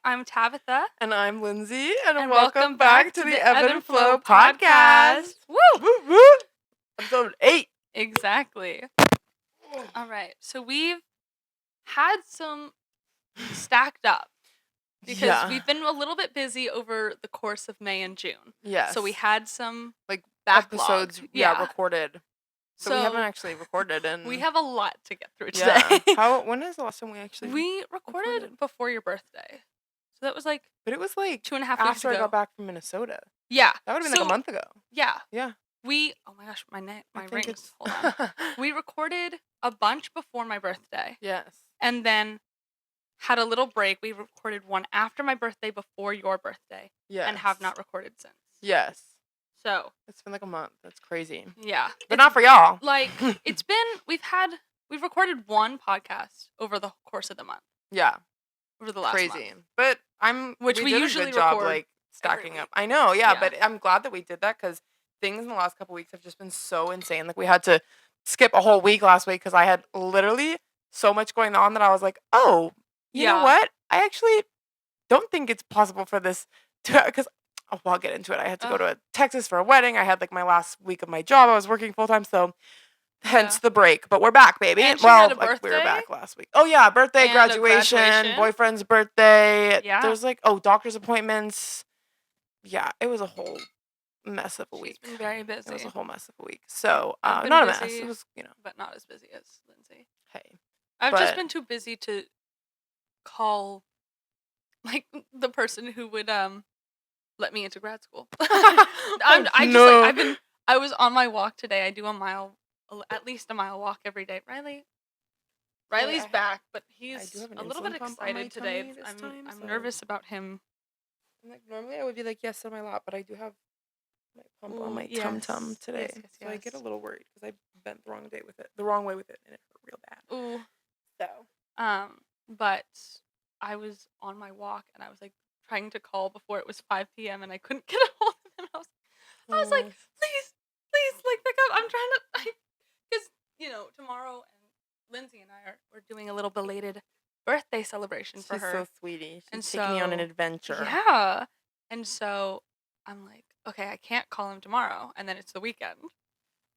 I'm Tabitha. And I'm Lindsey, and welcome back to the Ebb and Flow Podcast. Woo! Woo woo! Episode 8. Exactly. All right. So we've had some stacked up because we've been a little bit busy over the course of May and June. Yes. So we had some episodes Yeah. recorded. So we haven't actually recorded, and we have a lot to get through today. When is the last time we actually We recorded before your birthday. So that was like But it was like 2.5 weeks ago. after I got back from Minnesota. Yeah. That would have been like a month ago. Yeah. Yeah. Oh my gosh, my rings. Hold on. We recorded a bunch before my birthday. Yes. And then had a little break. We recorded one after my birthday, before your birthday. Yes. And have not recorded since. Yes. So. It's been like a month. That's crazy. Yeah. But not for y'all. Like, we've recorded one podcast over the course of the month. Yeah. Over the last crazy. month. But we did usually a good job, record stacking up. I know, yeah, but I'm glad that we did that because things in the last couple weeks have just been so insane. Like, we had to skip a whole week last week because I had literally so much going on that I was like, oh, you know what? I actually don't think it's possible for this to, because I'll get into it. I had to go to Texas for a wedding. I had like my last week of my job. I was working full time, so hence the break. But we're back, baby. And she had a birthday? We were back last week. Oh yeah, birthday, And graduation, boyfriend's birthday. Yeah. There's doctor's appointments. Yeah, it was a whole mess of a week. She's been very busy. It was a whole mess of a week. So not a mess. It was, but not as busy as Lindsey. Hey, I've just been too busy to call, like, the person who would let me into grad school. I was on my walk today. I do at least a mile walk every day. Riley's back, but he's a little bit excited today. I'm nervous about him. Like, normally I would be like, yes, on my lap, but I do have my pump on my tum-tum today. Yes. So I get a little worried because I bent the wrong way with it, and it hurt real bad. Ooh. So. But I was on my walk, and I was, like, trying to call before it was 5 p.m., and I couldn't get a hold of him. I was like, please, like, pick up. I'm trying to, because, tomorrow, and Lindsey and I we're doing a little belated birthday celebration for her. She's so sweetie. She's taking me on an adventure. Yeah. And so I'm like, okay, I can't call him tomorrow. And then it's the weekend.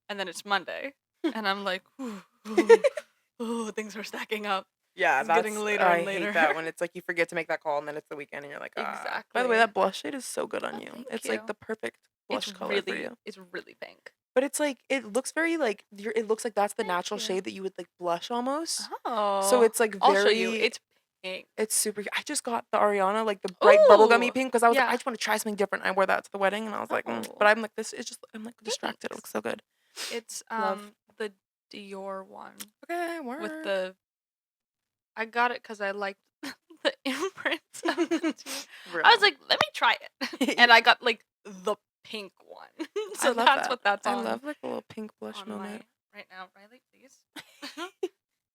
And then it's Monday. And I'm like, ooh, things are stacking up. Yeah, it's getting later and later. I hate that when it's like you forget to make that call and then it's the weekend and you're like, exactly. By the way, that blush shade is so good on you. Thank it's you. like the perfect blush color for you. It's really pink. But it's like, it looks very like, it looks like that's the natural shade that you would like blush almost. Oh. So it's like very. I'll show you. It's pink. It's super. I just got the Ariana, like the bright bubblegummy pink, because I was like, I just want to try something different. I wore that to the wedding and I was like, but I'm like, I'm like distracted. It looks so good. It's the Dior one. Okay, word. With I got it because I liked the imprints of the two. I was like, let me try it. And I got like the pink one. So that's what that's on. I love like a little pink blush moment. Right now, Riley, please.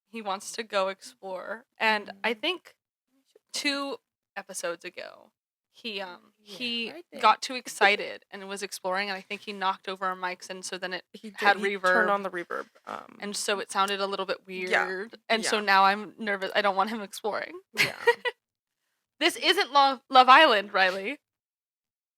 He wants to go explore. And I think 2 episodes ago, he got too excited and was exploring, and I think he knocked over our mics, and so then he had reverb. Turned on the reverb. And so it sounded a little bit weird. Yeah. And so now I'm nervous. I don't want him exploring. Yeah. This isn't Love Island, Riley.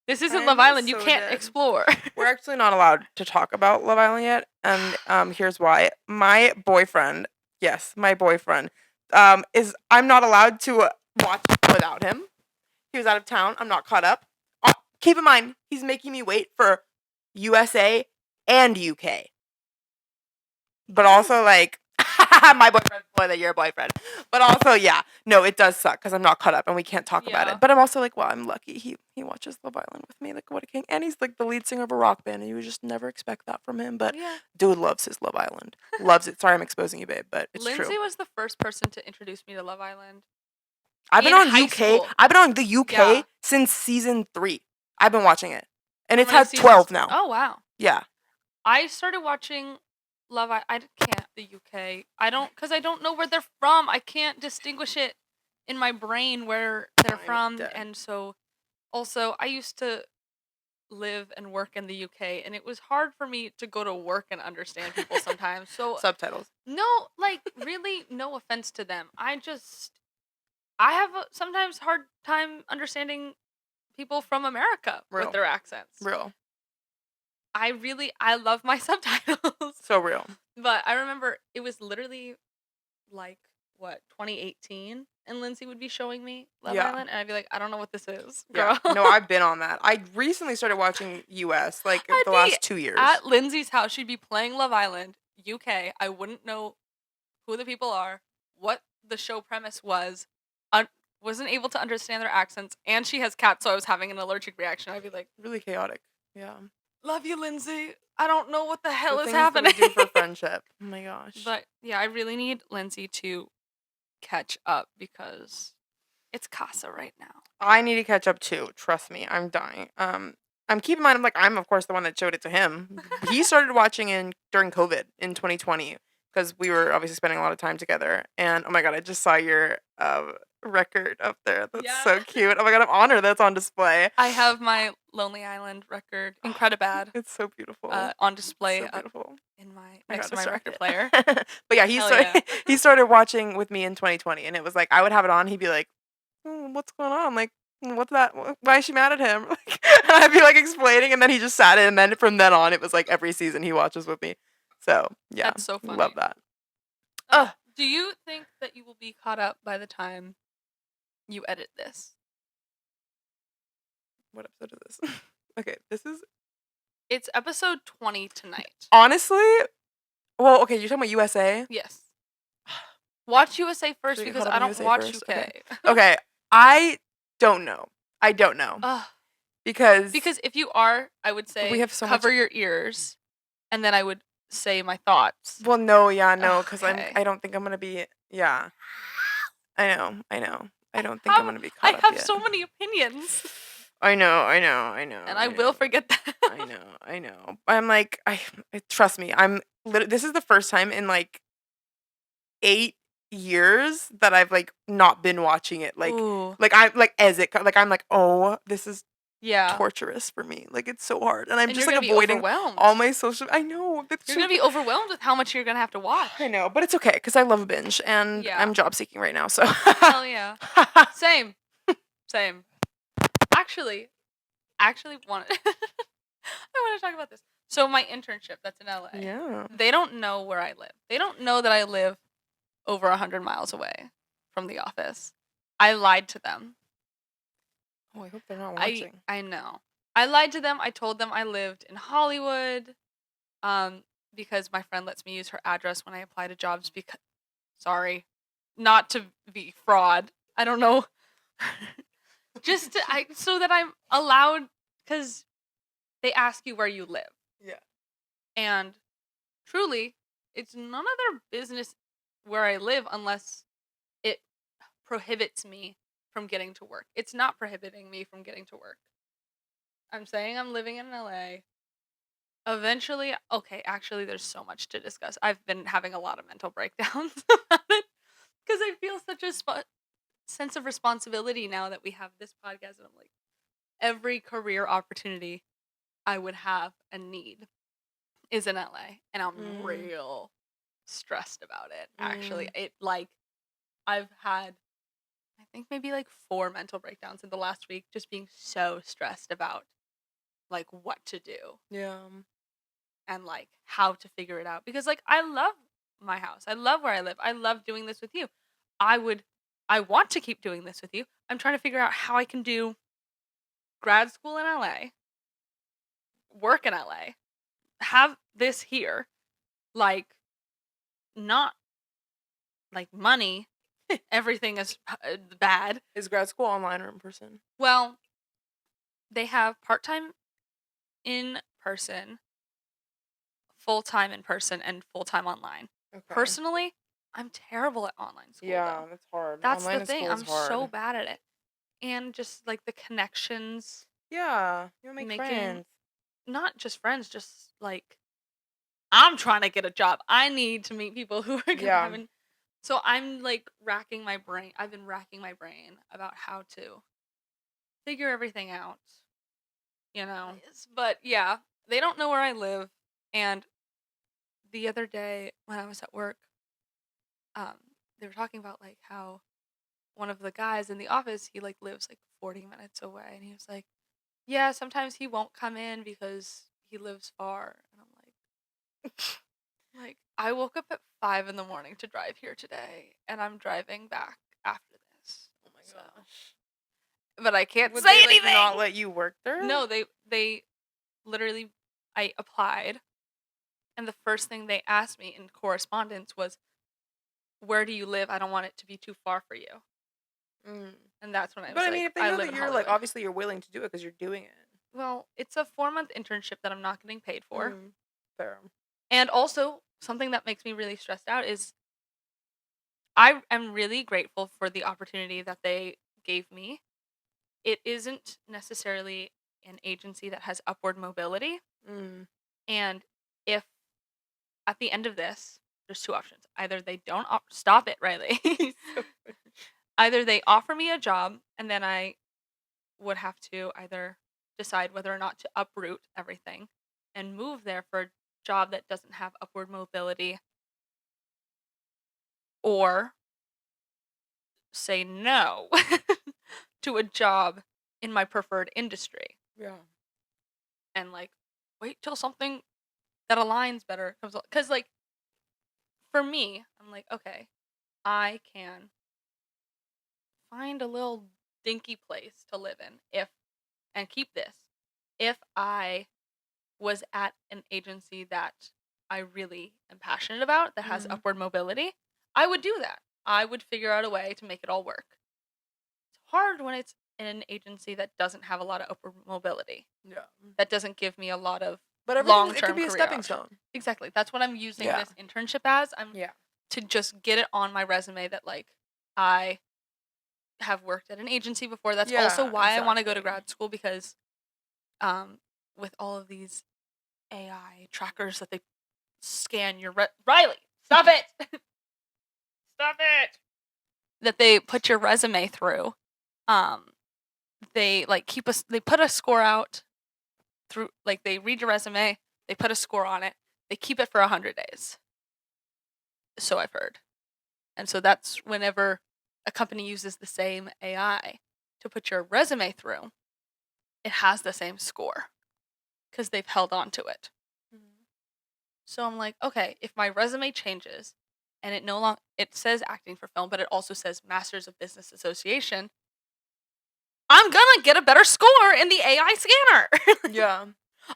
This isn't Love Island. You can't explore. We're actually not allowed to talk about Love Island yet, and here's why. My boyfriend, I'm not allowed to watch without him. He was out of town. I'm not caught up. Keep in mind, he's making me wait for USA and UK. But also, like, my boyfriend's boy that your boyfriend. But also, yeah, no, it does suck because I'm not caught up and we can't talk about it. But I'm also like, well, I'm lucky. He watches Love Island with me, like, what a king. And he's like the lead singer of a rock band, and you would just never expect that from him. But dude loves his Love Island. Loves it. Sorry, I'm exposing you, babe, but it's true. Lindsey was the first person to introduce me to Love Island. I've been on UK. I've been on the UK since season 3. I've been watching it, and it's had 12 now. Oh wow. Yeah. I started watching Love Island. I can't the UK. Because I don't know where they're from. I can't distinguish it in my brain where they're from, and so also I used to live and work in the UK, and it was hard for me to go to work and understand people sometimes. So subtitles. No, like really, no offense to them. I just I have sometimes hard time understanding people from America with their accents. Real. I love my subtitles. So real. But I remember it was literally like, 2018? And Lindsay would be showing me Love Island, and I'd be like, I don't know what this is, girl. Yeah. No, I've been on that. I recently started watching US, like, the last 2 years. At Lindsay's house, she'd be playing Love Island, UK. I wouldn't know who the people are, what the show premise was, wasn't able to understand their accents, and she has cats, so I was having an allergic reaction. I'd be like, really chaotic. Yeah. Love you, Lindsay. I don't know what the hell is things happening. That we do for friendship. Oh my gosh. But yeah, I really need Lindsay to catch up because it's Casa right now. I need to catch up too. Trust me, I'm dying. I'm keeping in mind, I'm of course the one that showed it to him. He started watching during COVID in 2020 because we were obviously spending a lot of time together. And oh my god, I just saw your record up there. That's so cute. Oh my god, I'm honored that's on display. I have my Lonely Island record, Incredibad. It's so beautiful. On display. So beautiful. In my next to my record player. But yeah, he started watching with me in 2020, and it was like I would have it on. He'd be like, "What's going on? Like, what's that? Why is she mad at him?" And I'd be like explaining, and then he just sat in. And then from then on, it was like every season he watches with me. So yeah, that's so funny. Love that. Do you think that you will be caught up by the time you edit this? What episode is this? Okay, It's episode 20 tonight. Honestly, well, okay, you're talking about USA? Yes. Watch USA first because I don't watch UK. Okay, I don't know. Because if you are, I would say we have so cover your ears, and then I would say my thoughts. Well, no, because I don't think I'm gonna be. Yeah, I know. I don't think I'm gonna be caught up I have yet. so many opinions. I know. And I will forget that. I know. I'm like, trust me. This is the first time in like 8 years that I've like not been watching it. Like, I'm like I'm like, oh, this is torturous for me. Like, it's so hard, and I'm just like avoiding all my social. I know. You're gonna be overwhelmed with how much you're gonna have to watch. I know, but it's okay because I love a binge, and I'm job seeking right now. So hell yeah, same. Actually, I want to talk about this. So my internship that's in LA. Yeah. They don't know where I live. They don't know that I live over 100 miles away from the office. I lied to them. Oh, I hope they're not watching. I know. I lied to them. I told them I lived in Hollywood, because my friend lets me use her address when I apply to jobs. Sorry, not to be fraud. I don't know. So that I'm allowed, because they ask you where you live. Yeah. And truly, it's none of their business where I live unless it prohibits me from getting to work. It's not prohibiting me from getting to work. I'm saying I'm living in LA. Eventually, okay, actually, there's so much to discuss. I've been having a lot of mental breakdowns about it because I feel such a sense of responsibility now that we have this podcast. And I'm like, every career opportunity I would have and need is in LA. And I'm real stressed about it. Actually, I've had, I think maybe like 4 mental breakdowns in the last week, just being so stressed about like what to do. Yeah. And like how to figure it out. Because like I love my house. I love where I live. I love doing this with you. I want to keep doing this with you. I'm trying to figure out how I can do grad school in LA, work in LA, have this here, like not like money. Everything is bad. Is grad school online or in person? Well, they have part-time in person, full-time in person, and full-time online. Okay. Personally, I'm terrible at online school. Yeah, that's hard. That's online the thing. I'm so bad at it. And just like the connections. Yeah, you make friends. Not just friends, just like I'm trying to get a job. I need to meet people who are gonna have an. So I'm like racking my brain. I've been racking my brain about how to figure everything out. You know. But yeah, they don't know where I live. And the other day when I was at work, they were talking about like how one of the guys in the office, he like lives like 40 minutes away, and he was like, yeah, sometimes he won't come in because he lives far. And I'm like, I woke up at 5 a.m. to drive here today, and I'm driving back after this. Oh my gosh. But I can't Would say they, anything. not let you work there? No, they literally, I applied, and the first thing they asked me in correspondence was, where do you live? I don't want it to be too far for you. And that's when I was like, but I mean, if they know that you're like, obviously you're willing to do it because you're doing it. Well, it's a 4-month internship that I'm not getting paid for. Fair. And also, something that makes me really stressed out is I am really grateful for the opportunity that they gave me. It isn't necessarily an agency that has upward mobility. And if at the end of this, there's 2 options. Either they don't stop it, Riley. Either they offer me a job, and then I would have to either decide whether or not to uproot everything and move there for a job that doesn't have upward mobility, or say no to a job in my preferred industry. Yeah. And like wait till something that aligns better comes, because like for me, I'm like, okay, I can find a little dinky place to live in and keep this if I was at an agency that I really am passionate about, that has upward mobility. I would do that. I would figure out a way to make it all work. It's hard when it's in an agency that doesn't have a lot of upward mobility. Yeah. That doesn't give me a lot of long-term it could be a stepping stone. Exactly. That's what I'm using this internship as. Yeah. To just get it on my resume that like I have worked at an agency before. That's also why I want to go to grad school, because with all of these AI trackers that they scan your Riley, stop it. Stop it. That they put your resume through. They like they put a score out through, like they read your resume, they put a score on it, they keep it for 100 days. So I've heard. And so that's whenever a company uses the same AI to put your resume through, it has the same score because they've held on to it. So I'm like, okay, if my resume changes and it says acting for film, but it also says Masters of Business Association, I'm gonna get a better score in the AI scanner. Yeah.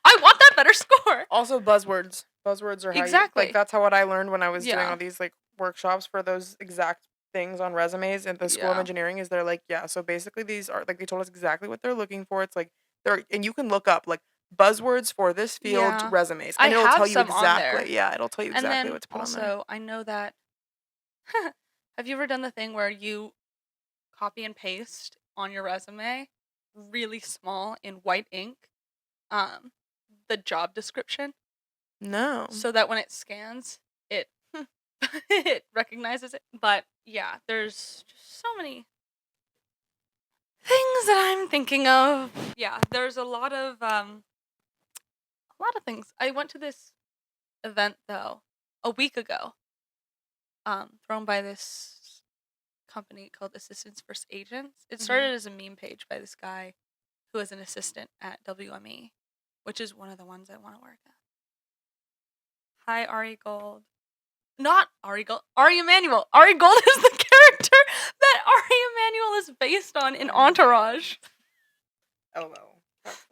I want that better score. Also buzzwords. Buzzwords are how exactly. That's how what I learned when I was doing all these like workshops for those exact things on resumes at the School of Engineering. Is they're like, so basically these are like, they told us exactly what they're looking for. It's like and you can look up like buzzwords for this field resumes, and it'll tell you exactly. Yeah, it'll tell you exactly what to put on there. Also, I know that. Have you ever done the thing where you copy and paste on your resume, really small in white ink, the job description? No. So that when it scans, it it recognizes it. But yeah, there's just so many things that I'm thinking of. Yeah, there's a lot of things. I went to this event though a week ago, thrown by this company called Assistants First Agents. It started as a meme page by this guy who is an assistant at WME, which is one of the ones I want to work at. Hi, Ari Gold. Not Ari Gold. Ari Emanuel. Ari Gold is the character that Ari Emanuel is based on in Entourage. Oh, well.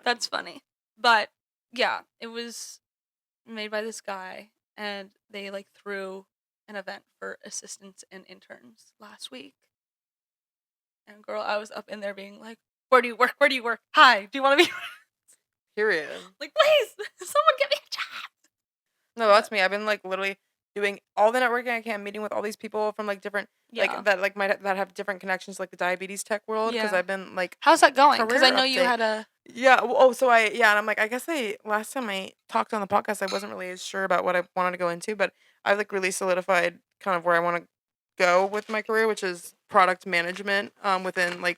That's funny. But yeah, it was made by this guy, and they like threw an event for assistants and interns last week. And girl, I was up in there being like, where do you work? Where do you work? Hi, do you want to be Period. Like, please, someone get me a job. No, that's me. I've been like literally doing all the networking I can, meeting with all these people from like different like that like that have different connections to, like the diabetes tech world, because I've been like, how's that going? Because I know you had a and I'm like, I guess last time I talked on the podcast, I wasn't really as sure about what I wanted to go into, but I've like really solidified kind of where I want to go with my career, which is product management within like,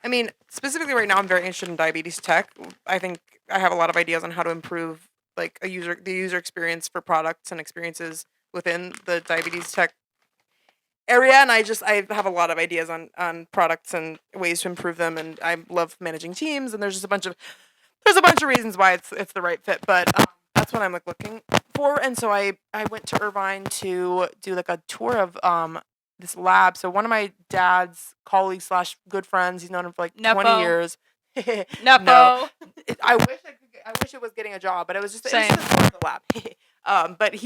I mean, specifically right now I'm very interested in diabetes tech. I think I have a lot of ideas on how to improve like the user experience for products and experiences within the diabetes tech area, and I have a lot of ideas on products and ways to improve them, and I love managing teams, and there's a bunch of reasons why it's the right fit, but that's what I'm like looking for. And so I went to Irvine to do like a tour of this lab. So one of my dad's colleagues slash good friends, he's known him for like 20 years. No, I wish it was getting a job, but it was just a tour of the lab. But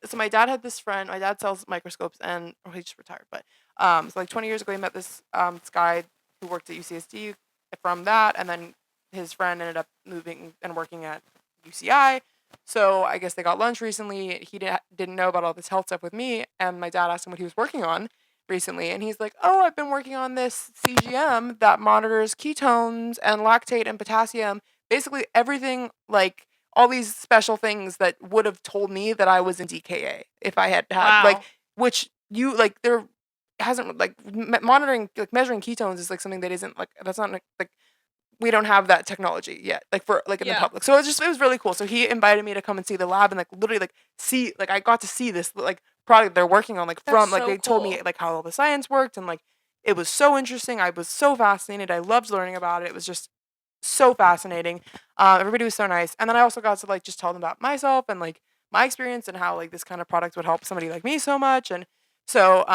so my dad had this friend. My dad sells microscopes, and he just retired. But so like 20 years ago, he met this guy who worked at UCSD from that, and then his friend ended up moving and working at UCI. So I guess they got lunch recently. He didn't know about all this health stuff with me, and my dad asked him what he was working on recently, and he's like, "Oh, I've been working on this CGM that monitors ketones and lactate and potassium, basically everything, like all these special things that would have told me that I was in DKA if I had like, which you like there hasn't like monitoring like measuring ketones is like something that isn't like that's not like we don't have that technology yet, like for like in the public. So it was really cool. So he invited me to come and see the lab and like literally like see like I got to see this like product they're working on like from like they told me like how all the science worked, and like it was so interesting. I was so fascinated. I loved learning about it. It was just so fascinating. Everybody was so nice, and then I also got to like just tell them about myself and like my experience and how like this kind of product would help somebody like me so much. And so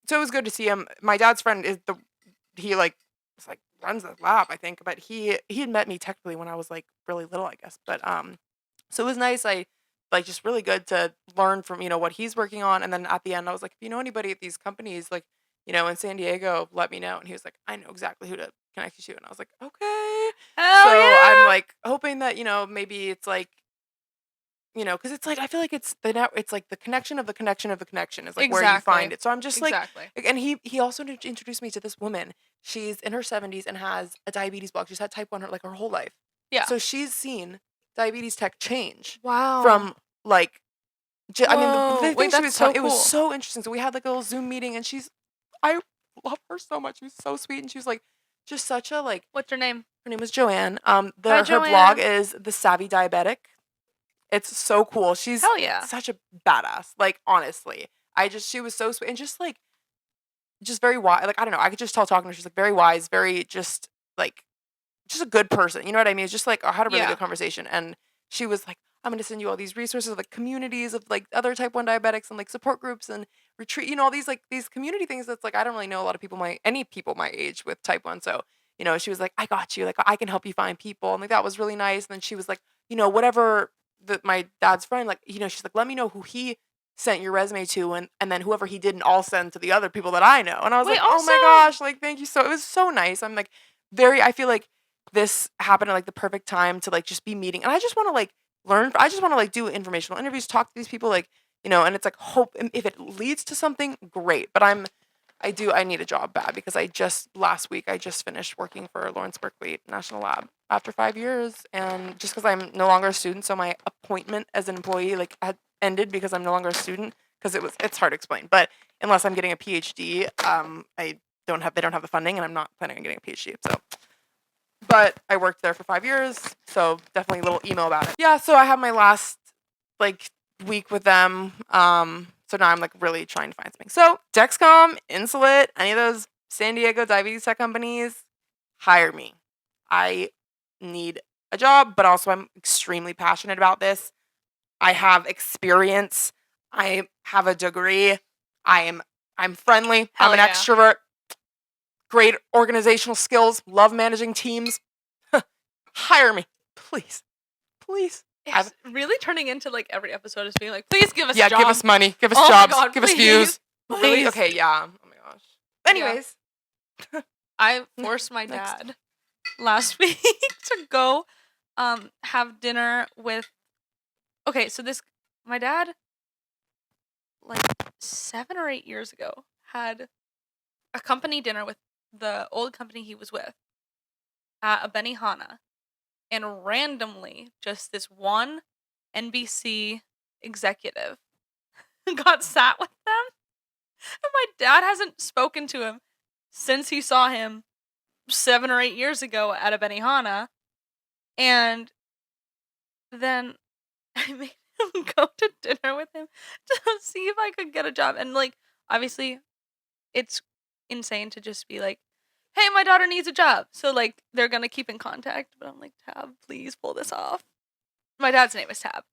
so it was good to see him. My dad's friend is he like was like runs the lab, I think, but he had met me technically when I was like really little, I guess. But so it was nice. I like just really good to learn from what he's working on. And then at the end, I was like, if you know anybody at these companies, like in San Diego, let me know. And he was like, I know exactly who to connect you to. And I was like, okay. I'm like hoping that maybe it's like because it's like I feel like it's like the connection of the connection of the connection is like where you find it. So I'm just like, and he also introduced me to this woman. She's in her 70s and has a diabetes block. She's had type 1 her whole life. Yeah. So she's seen diabetes tech change. Wow. From like, I mean, the thing she was telling, it was so interesting. So we had like a little Zoom meeting, and I love her so much. She was so sweet, and she was like, just such a like. What's her name? Her name was Joanne. Her blog is The Savvy Diabetic. It's so cool. She's such a badass. Like, honestly. She was so sweet and just very wise. Like, I don't know. I could just tell talking to her. She's like very wise, very just like, just a good person. You know what I mean? It's just like, I had a really good conversation. And she was like, I'm going to send you all these resources of like communities of like other type 1 diabetics and like support groups and retreat, all these like these community things that's like, I don't really know a lot of people any people my age with type 1. So, she was like, I got you. Like, I can help you find people. And like, that was really nice. And then she was like, whatever my dad's friend, like, she's like, let me know who he sent your resume to, and then whoever he didn't, I'll send to the other people that I know. And I was like, oh my gosh, like, thank you. So it was so nice. I'm like I feel like this happened at like the perfect time to like just be meeting, and I just want to like learn. I just want to like do informational interviews, talk to these people, like, and it's like hope if it leads to something, great. But I need a job bad because last week I just finished working for Lawrence Berkeley National Lab after 5 years, and just because I'm no longer a student, so my appointment as an employee like had ended because I'm no longer a student, because it's hard to explain. But unless I'm getting a PhD, they don't have the funding, and I'm not planning on getting a PhD. So, but I worked there for 5 years, so definitely a little email about it. Yeah, so I have my last like week with them. So now I'm like really trying to find something. So Dexcom, Insulet, any of those San Diego diabetes tech companies, hire me. I need a job, but also I'm extremely passionate about this. I have experience. I have a degree. I'm friendly. I'm an extrovert. Great organizational skills. Love managing teams. Hire me, please, please. It's really turning into like every episode is being like, please give us a job. Give us money, give us jobs, give us views. Please. Really? Okay, yeah. Oh my gosh. Anyways. Yeah. I forced my dad last week to go have dinner with so my dad like 7 or 8 years ago had a company dinner with the old company he was with at a Benihana. And randomly, just this one NBC executive got sat with them. And my dad hasn't spoken to him since he saw him 7 or 8 years ago at a Benihana. And then I made him go to dinner with him to see if I could get a job. And like, obviously, it's insane to just be like, hey, my daughter needs a job. So, like, they're going to keep in contact. But I'm like, Tab, please pull this off. My dad's name is Tab.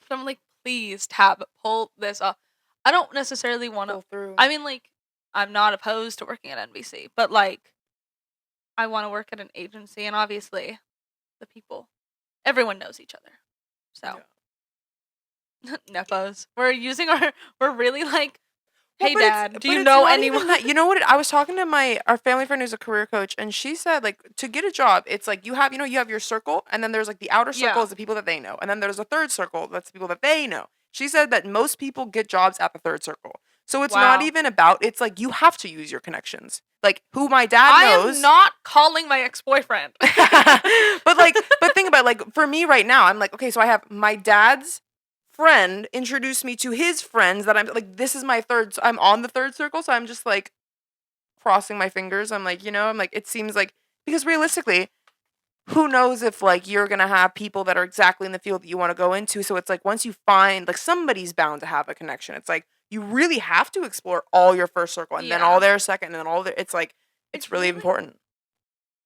But I'm like, please, Tab, pull this off. I don't necessarily want to. through. I mean, like, I'm not opposed to working at NBC. But, like, I want to work at an agency. And obviously, the people, everyone knows each other. So, Nepos. We're really like, hey, Dad, do you know anyone? You know what? I was talking to our family friend who's a career coach, and she said, like, to get a job, it's like you have your circle, and then there's like the outer circle is the people that they know, and then there's a third circle that's the people that they know. She said that most people get jobs at the third circle. So it's not even about, it's like you have to use your connections. Like, who my dad knows. I am not calling my ex-boyfriend. but think about it, like, for me right now, I'm like, okay, so I have my dad's friend introduced me to his friends that I'm like, this is my third, I'm on the third circle, so I'm just like crossing my fingers. I'm like, I'm like, it seems like, because realistically, who knows if like you're gonna have people that are exactly in the field that you want to go into. So it's like, once you find, like, somebody's bound to have a connection. It's like you really have to explore all your first circle and then all their second and then all their, it's like, it's really important.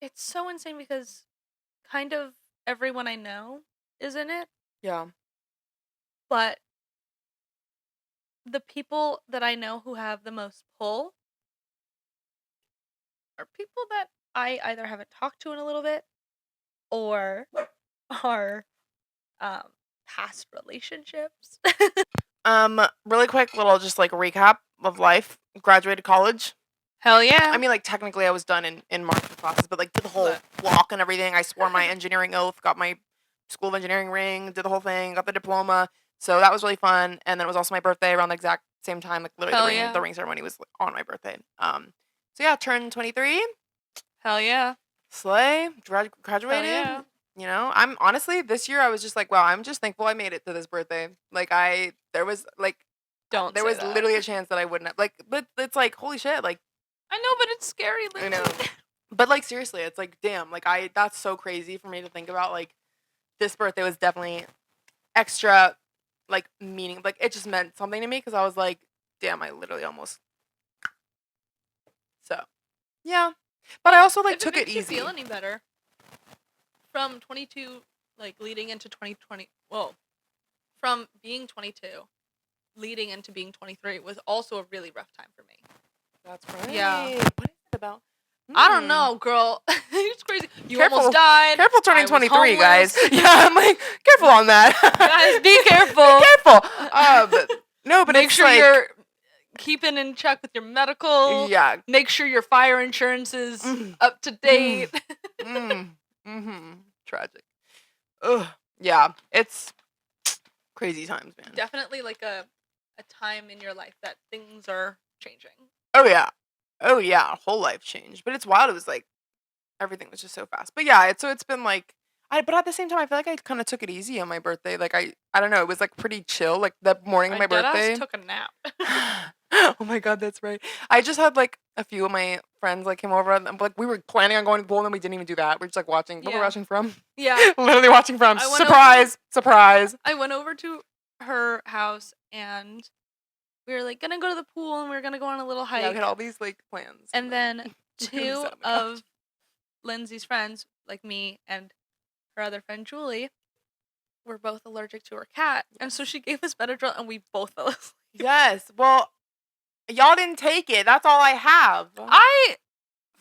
It's so insane because kind of everyone I know is in it. Yeah. But the people that I know who have the most pull are people that I either haven't talked to in a little bit or are past relationships. Really quick little just like recap of life. Graduated college. Hell yeah. I mean, like, technically I was done in marketing classes, but like did the whole block and everything. I swore my engineering oath, got my School of Engineering ring, did the whole thing, got the diploma. So that was really fun. And then it was also my birthday around the exact same time. Like, literally the ring ceremony was on my birthday. So yeah, turned 23. Hell yeah. Slay. Graduated. Hell yeah. I'm honestly, this year I was just like, wow, I'm just thankful I made it to this birthday. Like, there was literally a chance that I wouldn't have. Like, but it's like, holy shit. Like, I know, but it's scary. I know. But like, seriously, it's like, damn, like, that's so crazy for me to think about. Like, this birthday was definitely extra, like, meaning. Like, it just meant something to me because I was like, damn, I literally almost. So, yeah. But I also, like, took it easy. If you feel any better from 22, like, leading into 2020, from being 22, leading into being 23 was also a really rough time for me. That's right. Yeah. What is it about? I don't know, girl. It's crazy. You almost died. Careful turning 23, guys. Yeah, I'm like, careful on that. Guys, be careful. Be careful. No, but make sure you're keeping in check with your medical. Yeah. Make sure your fire insurance is up to date. Tragic. Ugh. Yeah, it's crazy times, man. Definitely like a time in your life that things are changing. Oh yeah, whole life changed. But it's wild. It was like everything was just so fast. But yeah, it's been like but at the same time I feel like I kind of took it easy on my birthday. Like I don't know, it was like pretty chill. Like the morning of my birthday. I took a nap. Oh my god, that's right. I just had like a few of my friends like came over and like we were planning on going to the pool and then we didn't even do that. We're just like watching. What we're watching from? Yeah. Literally watching from. Surprise. I went over to her house and we were like gonna go to the pool and we were gonna go on a little hike. Yeah, we had all these like plans. And then two of Lindsay's friends, like me and her other friend Julie, were both allergic to her cat. And so she gave us Benadryl and we both fell asleep. Yes. Well, y'all didn't take it. That's all I have. I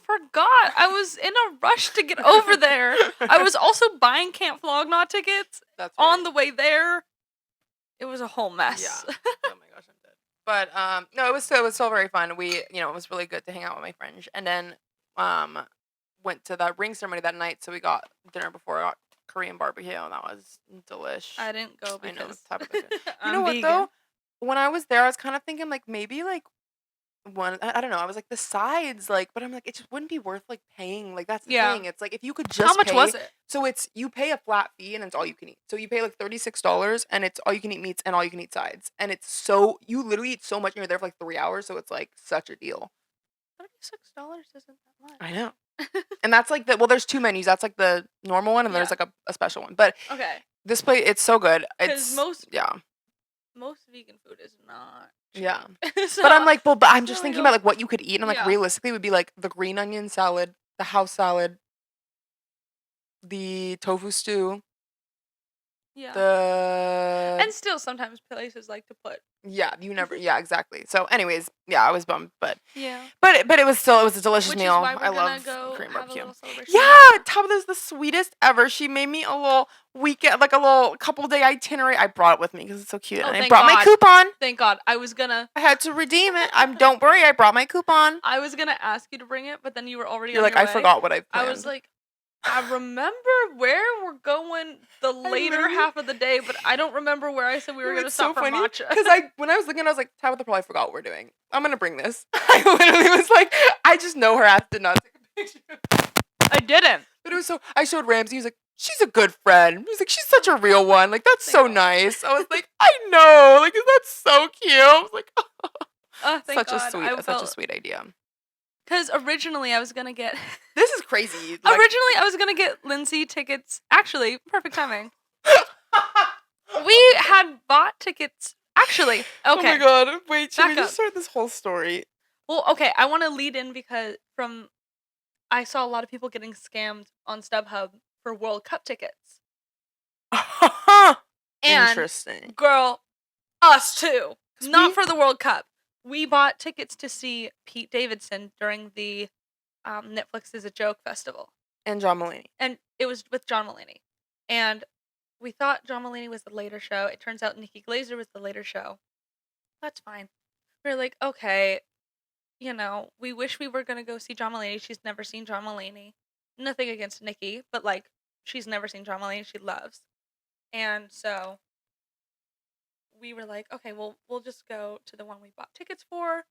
forgot. I was in a rush to get over there. I was also buying Camp Flognaw tickets on the way there. It was a whole mess. Yeah. Oh my gosh, I'm dead. But no, it was still very fun. We, it was really good to hang out with my friends. And then went to that ring ceremony that night, so we got dinner before I got Korean barbecue, and that was delish. I didn't go because I know, it's type of good. You know what though? When I was there, I was kind of thinking like maybe like I don't know. I was like the sides, like, but I'm like, it just wouldn't be worth like paying. Like that's the thing. It's like if you could just how much was it? So you pay a flat fee and it's all you can eat. So you pay like $36 and it's all you can eat meats and all you can eat sides. And it's you literally eat so much and you're there for like 3 hours. So it's like such a deal. $36 isn't that much. I know. And that's like there's two menus. That's like the normal one and there's like a special one. But okay, this place, it's so good. Because most vegan food is not cheap. Yeah. So, but I'm like, well, but I'm just really thinking about like what you could eat, and I'm like, Yeah. realistically, it would be like the green onion salad, the house salad, the tofu stew, yeah. the And still, sometimes places like to put. yeah, exactly. So, anyways, yeah, I was bummed, but Yeah. but it was a delicious Which meal. is why we're I gonna love go Korean have barbecue. a little celebration. Yeah, Tabitha's the sweetest ever. She made me a little weekend, like a little couple day itinerary. I brought it with me because it's so cute. Oh, and I thank brought my God. coupon. Thank God. I was gonna. I had to redeem it. Don't worry, I brought my coupon. I was gonna ask you to bring it, but then you were already. You're on like, your I way. forgot what I planned. I was like, I remember where we're going the later half of the day, but I don't remember where I said we were gonna stop for matcha. Because when I was looking, I was like, Tabitha probably forgot what we're doing. I'm gonna bring this. I literally was like, I just know her ass did not take a picture. I didn't. But it was so. I showed Ramsey. He was like, she's a good friend. He was like, she's such a real one. Like that's so nice. I was like, I know. Like that's so cute. I was like, thank God. Such a sweet idea. Because originally I was gonna get. This is crazy. Originally I was gonna get Lindsey tickets. Actually, perfect timing. We had bought tickets. Actually, okay. Oh my God! Wait, should we Back just start this whole story? Well, okay. I want to lead in because I saw a lot of people getting scammed on StubHub for World Cup tickets. And interesting. Girl, us too. Not for the World Cup. We bought tickets to see Pete Davidson during the Netflix is a Joke festival. And John Mulaney. And it was with John Mulaney. And we thought John Mulaney was the later show. It turns out Nikki Glaser was the later show. That's fine. We were like, okay, you know, we wish we were going to go see John Mulaney. She's never seen John Mulaney. Nothing against Nikki, but like, she's never seen John Mulaney. She loves. And so we were like, okay, well, we'll just go to the one we bought tickets for.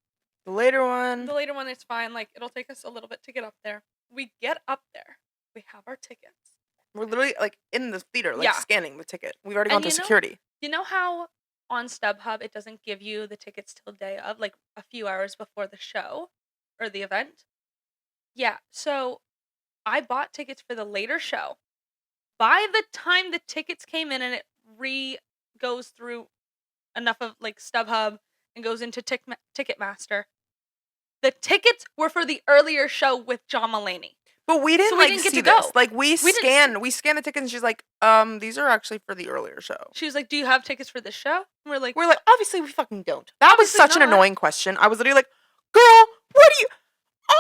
The later one. The later one is fine. Like, it'll take us a little bit to get up there. We get up there. We have our tickets. We're literally, like, in the theater, like, scanning the ticket. We've already gone through security. You know how on StubHub it doesn't give you the tickets till day of, like, a few hours before the show or the event? Yeah, so I bought tickets for the later show. By the time the tickets came in and it goes through enough of, like, StubHub and goes into Ticketmaster, the tickets were for the earlier show with John Mulaney. But we didn't, so we didn't get see to this. Go. Like, we scanned the tickets, and she's like, these are actually for the earlier show. She was like, do you have tickets for this show? And we're like, obviously we fucking don't. That was such an annoying question. I was literally like, girl, what do you...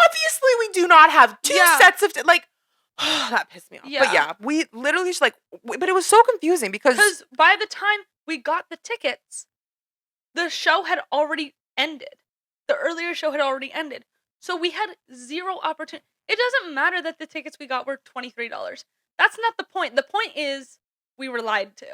Obviously we do not have two sets of... that pissed me off. Yeah. But yeah, we literally just like... But it was so confusing because... Because by the time we got the tickets, the show had already ended. The earlier show had already ended. So we had zero opportunity. It doesn't matter that the tickets we got were $23. That's not the point. The point is we were lied to.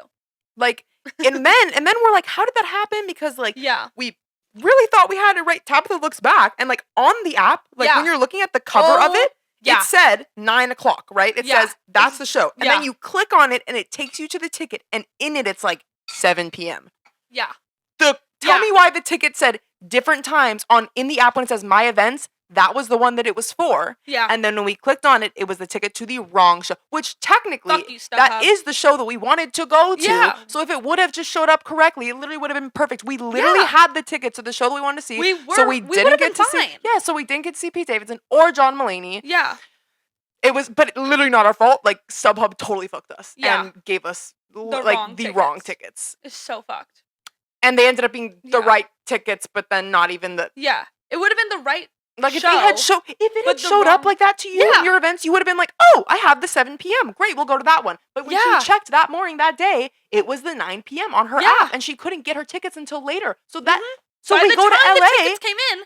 Like, and then we're like, how did that happen? Because like, we really thought we had it right. Tabitha looks back and like on the app, like when you're looking at the cover of it, it said 9 o'clock, right? It says that's the show. And then you click on it and it takes you to the ticket. And in it, it's like 7 p.m. Yeah. Tell me why the ticket said different times in the app when it says my events. That was the one that it was for. Yeah. And then when we clicked on it, it was the ticket to the wrong show. Which technically, that is the show that we wanted to go to. Yeah. So if it would have just showed up correctly, it literally would have been perfect. We literally had the ticket to the show that we wanted to see. So we didn't get to see. Yeah, so we didn't get to see Pete Davidson or John Mulaney. Yeah. It was, but literally not our fault. Like, StubHub totally fucked us. Yeah. And gave us, the wrong tickets. It's so fucked. And they ended up being the right tickets, but then not even the... Yeah. It would have been the right Like, if it had showed up like that to you in your events, you would have been like, oh, I have the 7 p.m. Great, we'll go to that one. But when she checked that morning, that day, it was the 9 p.m. on her app, and she couldn't get her tickets until later. So that, so we go to LA. The tickets came in,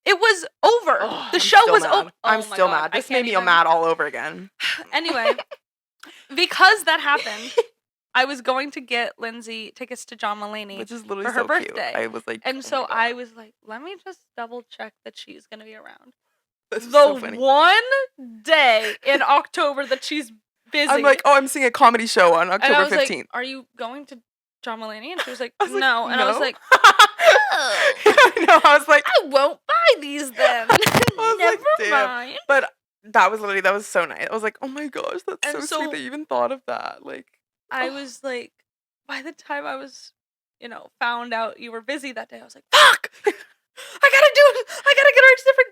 it was over. Oh, the show was over. I'm still mad. This made me mad all over again. Anyway, because that happened, I was going to get Lindsey tickets to John Mulaney, which is literally for her so birthday. Cute. I was like, and so I was like, let me just double check that she's gonna be around. This is so funny. One day in October that she's busy. I'm like, oh, I'm seeing a comedy show on October 15th. Like, are you going to John Mulaney? And she was like, no. And I was like, no, I was like, I won't buy these then. Never mind. But that was so nice. I was like, oh my gosh, that's so sweet that you even thought of that. Like, I was like, by the time I was, found out you were busy that day, I was like, fuck! I gotta get her a different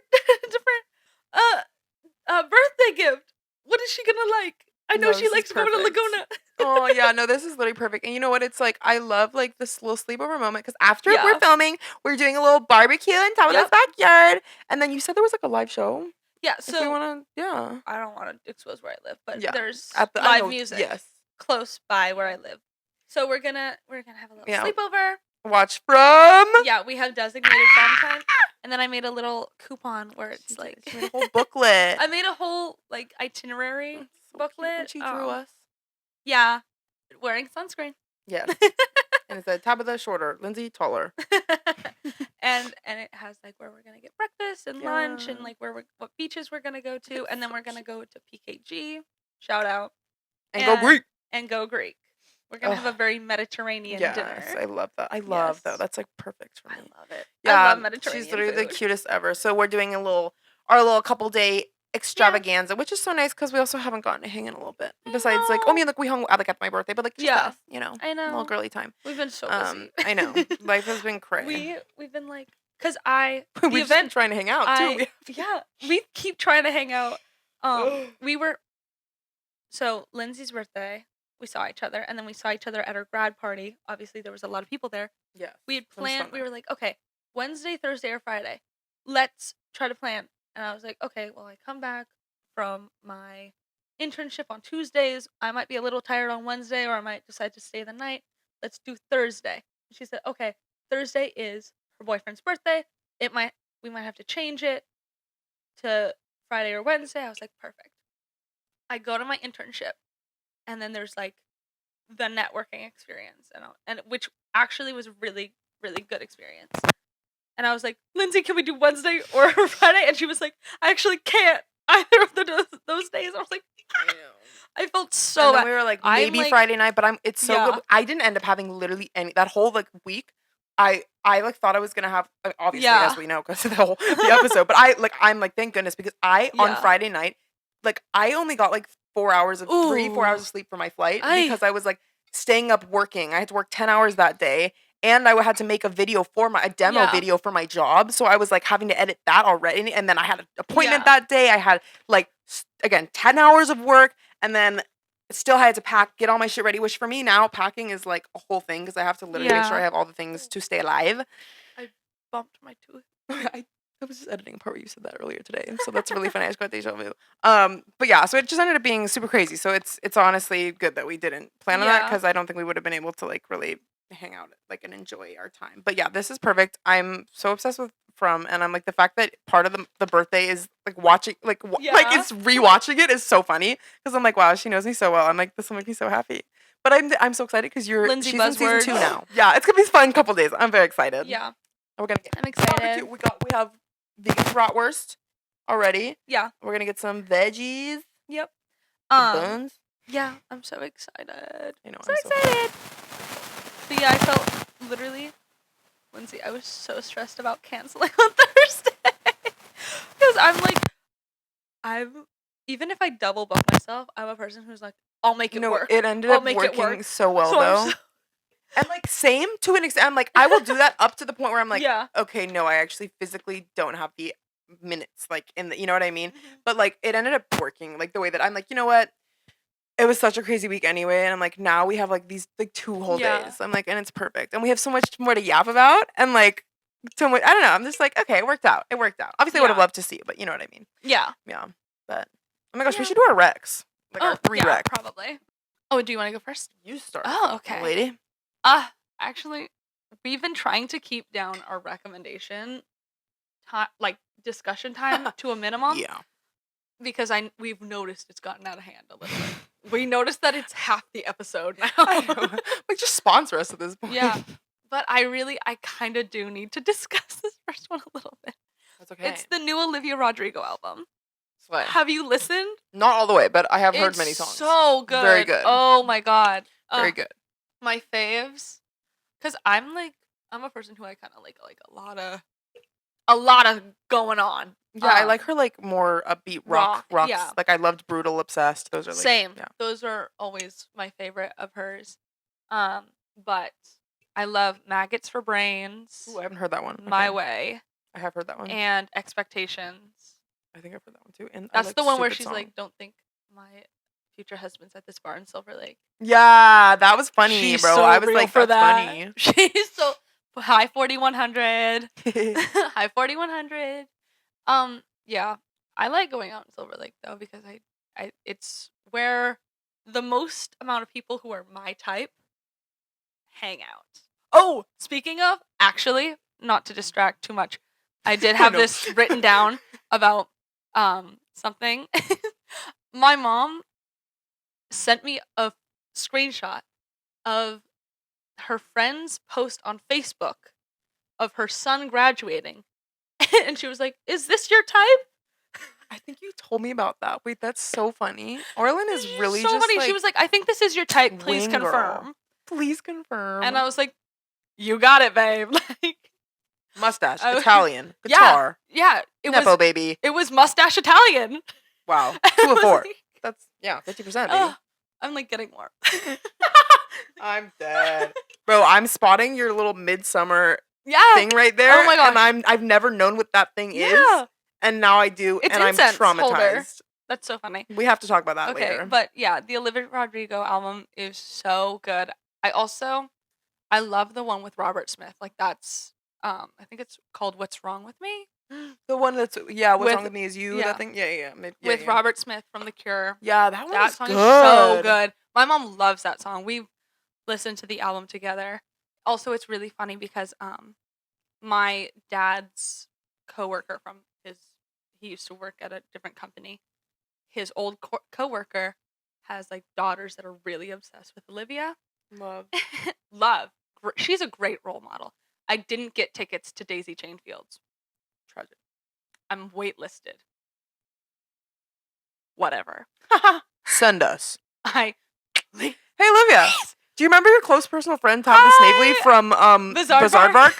birthday gift. What is she gonna like? I know she likes going to Laguna. Oh, yeah, no, this is literally perfect. And you know what? It's like, I love, like, this little sleepover moment, because after we're filming, we're doing a little barbecue in Tabitha's backyard, and then you said there was, like, a live show. Yeah, so... If we want to, I don't want to expose where I live, but there's live music close by where I live. So we're gonna have a little sleepover. Watch from... Yeah, we have designated fun time. And then I made a little coupon where it's like... She made a whole booklet. I made a whole, like, itinerary booklet. And she drew us. Yeah. Wearing sunscreen. Yes. And it said Tabitha shorter, Lindsey taller. and it has, like, where we're going to get breakfast and lunch and, like, what beaches we're going to go to. And then we're going to go to PKG. Shout out. And go Greek. And go Greek. We're going to have a very Mediterranean dinner. Yes, I love that. I love that. That's, like, perfect for me. I love it. Yeah, I love Mediterranean she's literally food. the cutest ever. So we're doing our little couple day extravaganza, which is so nice because we also haven't gotten to hang in a little bit. Besides, like, we hung out, like, at my birthday, but, like, just us, I know. A little girly time. We've been so busy. I know. Life has been crazy. We've been, like, because we've been trying to hang out, too. We keep trying to hang out. So Lindsay's birthday, we saw each other, and then we saw each other at her grad party. Obviously, there was a lot of people there. Yeah. We had planned, we were like, okay, Wednesday, Thursday, or Friday, let's try to plan. And I was like, okay, well, I come back from my internship on Tuesdays. I might be a little tired on Wednesday, or I might decide to stay the night. Let's do Thursday. And she said, okay, Thursday is her boyfriend's birthday. We might have to change it to Friday or Wednesday. I was like, perfect. I go to my internship, and then there's, like, the networking experience, and which actually was a really, really good experience. And I was like, Lindsay, can we do Wednesday or Friday? And she was like, I actually can't either of those days. I was like, I felt so bad. We were like, maybe Friday night, but it's so good. I didn't end up having literally that whole, like, week. I like thought I was gonna have, obviously, as we know, because of the episode. But I'm like, thank goodness, because on Friday night, like, I only got like 4 hours of 4 hours of sleep for my flight because I was, like, staying up working. I had to work 10 hours that day. And I had to make a demo video for my job. So I was, like, having to edit that already. And then I had an appointment that day. I had, like, again, 10 hours of work. And then still had to pack, get all my shit ready. Which for me now, packing is, like, a whole thing. Because I have to literally make sure I have all the things to stay alive. I bumped my tooth. I was just editing a part where you said that earlier today. So that's really funny. I just got deja vu. But yeah, so it just ended up being super crazy. So it's honestly good that we didn't plan on that. Because I don't think we would have been able to, like, really hang out, like, and enjoy our time. But yeah, this is perfect. I'm so obsessed with From, and I'm like, the fact that part of the birthday is, like, watching, like, like, it's rewatching it is so funny because I'm like, wow, she knows me so well. I'm like, this will make me so happy. But I'm so excited because she's in season 2 now. Yeah, it's gonna be a fun couple days. I'm very excited. Yeah, we're gonna get I'm excited. We have vegan bratwurst already. Yeah, we're gonna get some veggies. Yep. Buns. Yeah, I'm so excited. I know. I'm so excited. But yeah, I felt literally, Lindsay, I was so stressed about canceling on Thursday. Because I'm like, even if I double book myself, I'm a person who's like, I'll make it work. It ended up working so well, though. And, like, same to an extent. I'm like, I will do that up to the point where I'm like, okay, no, I actually physically don't have the minutes, like, you know what I mean? Mm-hmm. But, like, it ended up working, like, the way that I'm like, you know what? It was such a crazy week anyway, and I'm like, now we have, like, these, like, 2 whole days. I'm like, and it's perfect. And we have so much more to yap about, and, like, so much, I don't know, I'm just like, okay, it worked out. Obviously, I would have loved to see it, but you know what I mean. Yeah. But, oh my gosh, we should do our recs. Like, our 3 recs. Probably. Oh, do you want to go first? You start. Oh, okay. Lady. Actually, we've been trying to keep down our recommendation discussion time to a minimum. Yeah. Because we've noticed it's gotten out of hand a little bit. We noticed that it's half the episode now. I know. Like, just sponsor us at this point. Yeah. But I kind of do need to discuss this first one a little bit. That's okay. It's the new Olivia Rodrigo album. What? Have you listened? Not all the way, but I have heard many songs. So good. Very good. Oh my god. Very good. My faves. Because I'm a person who I kind of like a lot of going on. Yeah, I like her, like, more upbeat rocks. Yeah. Like, I loved Brutal, Obsessed. Those are, like, same. Yeah. Those are always my favorite of hers. But I love Maggots for Brains. Ooh, I haven't heard that one. My Way. I have heard that one. And Expectations. I think I've heard that one too. And that's the one where she's like, don't think my future husband's at this bar in Silver Lake. Yeah, that was funny, she's bro. So I was real like, for that's that. funny. She's so high 4100. High 4100. Yeah. I like going out in Silver Lake though because I it's where the most amount of people who are my type hang out. Oh, speaking of, actually, not to distract too much, I did have this written down about something. My mom sent me a screenshot of her friend's post on Facebook of her son graduating. And she was like, "Is this your type?" I think you told me about that. Wait, that's so funny. Orlin is really so just funny. Like, she was like, "I think this is your type. Please confirm." Girl. Please confirm. And I was like, "You got it, babe." Like mustache, Italian, guitar. Yeah. Nepo baby. It was mustache Italian. Wow. 2 of 4. Like, that's 50%, baby. I'm like getting more. I'm dead. Bro, I'm spotting your little Midsommar thing right there. Oh my god. And I've never known what that thing is. And now I do, it's and I'm traumatized. Holder. That's so funny. We have to talk about that later. But yeah, the Olivia Rodrigo album is so good. I love the one with Robert Smith. Like that's I think it's called What's Wrong With Me? The one that's What's Wrong With Me Is You, that thing? Yeah. With Robert Smith from The Cure. Yeah, that song good. Is so good. My mom loves that song. We've listened to the album together. Also, it's really funny because my dad's coworker he used to work at a different company. His old coworker has like daughters that are really obsessed with Olivia. Love. She's a great role model. I didn't get tickets to Daisy Chain Fields. Tragic. I'm waitlisted. Whatever. Send us. Hey, Olivia. Do you remember your close personal friend Tabitha Snavely from Bizarre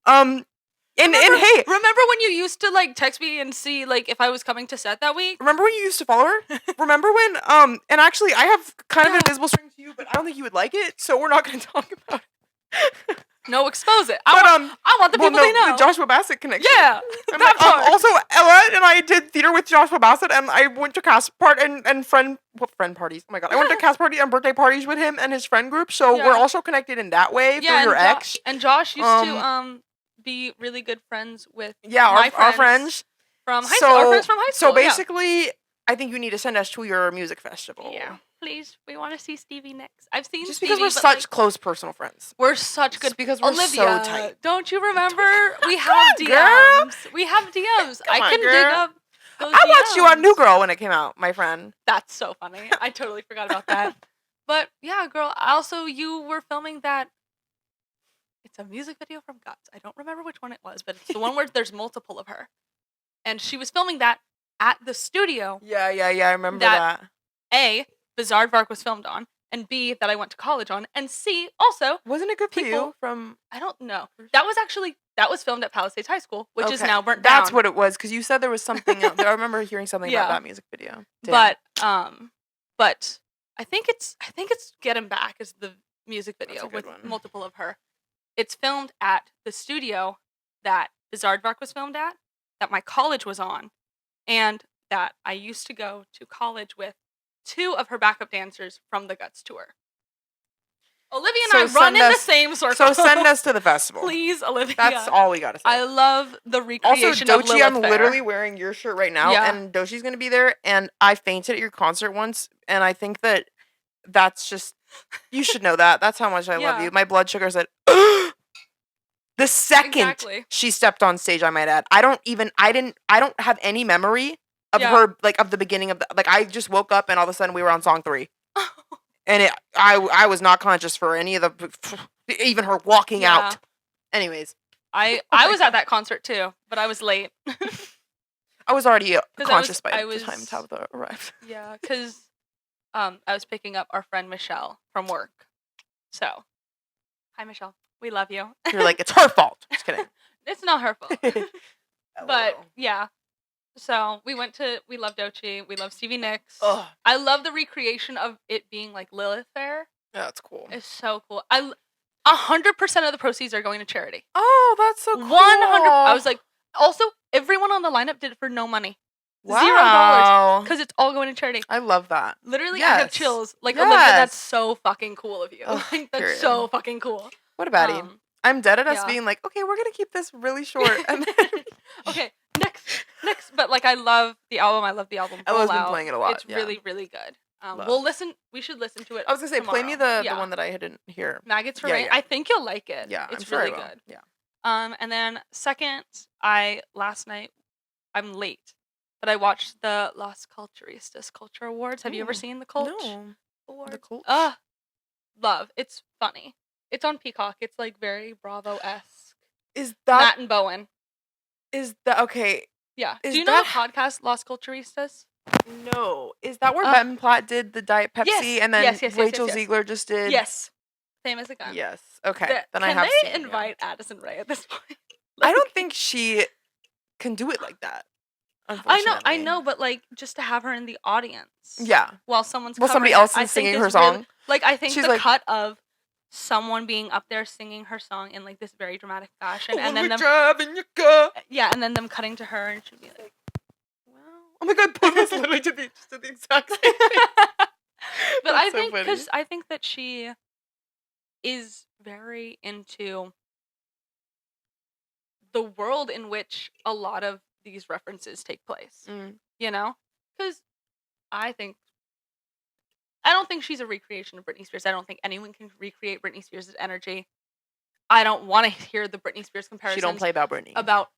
And hey, remember when you used to like text me and see like if I was coming to set that week? Remember when you used to follow her? Remember when and actually I have kind of an invisible string to you, but I don't think you would like it, so we're not going to talk about it. No, expose it. I want the people they know. The Joshua Bassett connection. Yeah, that part. Also, Ella and I did theater with Joshua Bassett, and I went to cast and friend parties. Oh my god, I went to cast party and birthday parties with him and his friend group. So we're also connected in that way through your ex. And Josh used to be really good friends with our friends from high school. Our friends from high school. So basically, I think you need to send us to your music festival. Yeah. Please, we want to see Stevie next. I've seen just Stevie, because we're such close personal friends. We're such good because we're Olivia, so tight. Don't you remember? We have DMs. Girl. We have DMs. I can dig up those DMs. Watched you on New Girl when it came out, my friend. That's so funny. I totally forgot about that. But yeah, girl. Also, you were filming that. It's a music video from Guts. I don't remember which one it was, but it's the one where there's multiple of her, and she was filming that at the studio. Yeah. I remember that. A, Bizarre Vark was filmed on, and B, that I went to college on, and C, also wasn't it good for you? I don't know. That was filmed at Palisades High School, which is now burnt down. That's what it was, because you said there was something else. I remember hearing something about that music video. Damn. But I think it's Get 'Em Back is the music video with multiple of her. It's filmed at the studio that Bizarre Vark was filmed at, that my college was on, and that I used to go to college with 2 of her backup dancers from the Guts tour. Olivia and I run in the same circle. So send us to the festival. Please, Olivia. That's all we gotta say. I love the recreation of Lilith I'm Fair. Literally wearing your shirt right now, and Dochi's gonna be there, and I fainted at your concert once, and I think that's just, you should know that. That's how much I love you. My blood sugar said, the second she stepped on stage, I might add. I don't have any memory of her, like, of the beginning of the, like, I just woke up and all of a sudden we were on song 3. And I was not conscious for any of even her walking out. Anyways. I was at that concert too, but I was late. I was already conscious by the time Tabitha arrived. Yeah, because I was picking up our friend Michelle from work. So, hi Michelle. We love you. You're like, it's her fault. Just kidding. It's not her fault. But yeah. So we love Dochi. We love Stevie Nicks. Ugh. I love the recreation of it being like Lilith Fair. Yeah, that's cool. It's so cool. 100% of the proceeds are going to charity. Oh, that's so cool. 100. I was like, also, everyone on the lineup did it for no money. Wow. $0 because it's all going to charity. I love that. Literally, I have chills. Like, Yes. Olivia, that's so fucking cool of you. Ugh, Like, that's period. so fucking cool. What a baddie. I'm dead at us yeah. being like, okay, we're gonna keep this really short. And then okay, next. But like, I love the album. I love the album. Ella's been playing it a lot. It's really, really good. Love. We'll listen. We should listen to it. I was gonna say, tomorrow. play me the one that I didn't hear. Maggots for Rain. I think you'll like it. Yeah, it's I'm sure really I will. good. Yeah. And then second, last night, I'm late, but I watched the Las Culturistas Culture Awards. Have you ever seen the Culture Awards? The Culture? Love. It's funny. It's on Peacock. It's like very Bravo-esque. Is that Matt and Bowen? Is that okay? Yeah. Do you know the podcast Las Culturistas? No. Is that where Ben Platt did the Diet Pepsi and then Rachel Ziegler just did? Yes. Same as again. Yes. Okay. Then I can have they seen invite Addison Rae at this point? I don't think she can do it like that. Unfortunately. I know, but like just to have her in the audience. Yeah. While somebody else is singing her song. Really, like I think she's the cut of someone being up there singing her song in like this very dramatic fashion, and then them driving your car. Yeah, and then them cutting to her, and she'd be like, "Wow." Oh my god, both of us literally did the exact same thing. But I think because I think that she is very into the world in which a lot of these references take place. You know, because I don't think she's a recreation of Britney Spears. I don't think anyone can recreate Britney Spears' energy. I don't want to hear the Britney Spears comparisons. She don't play about Britney. About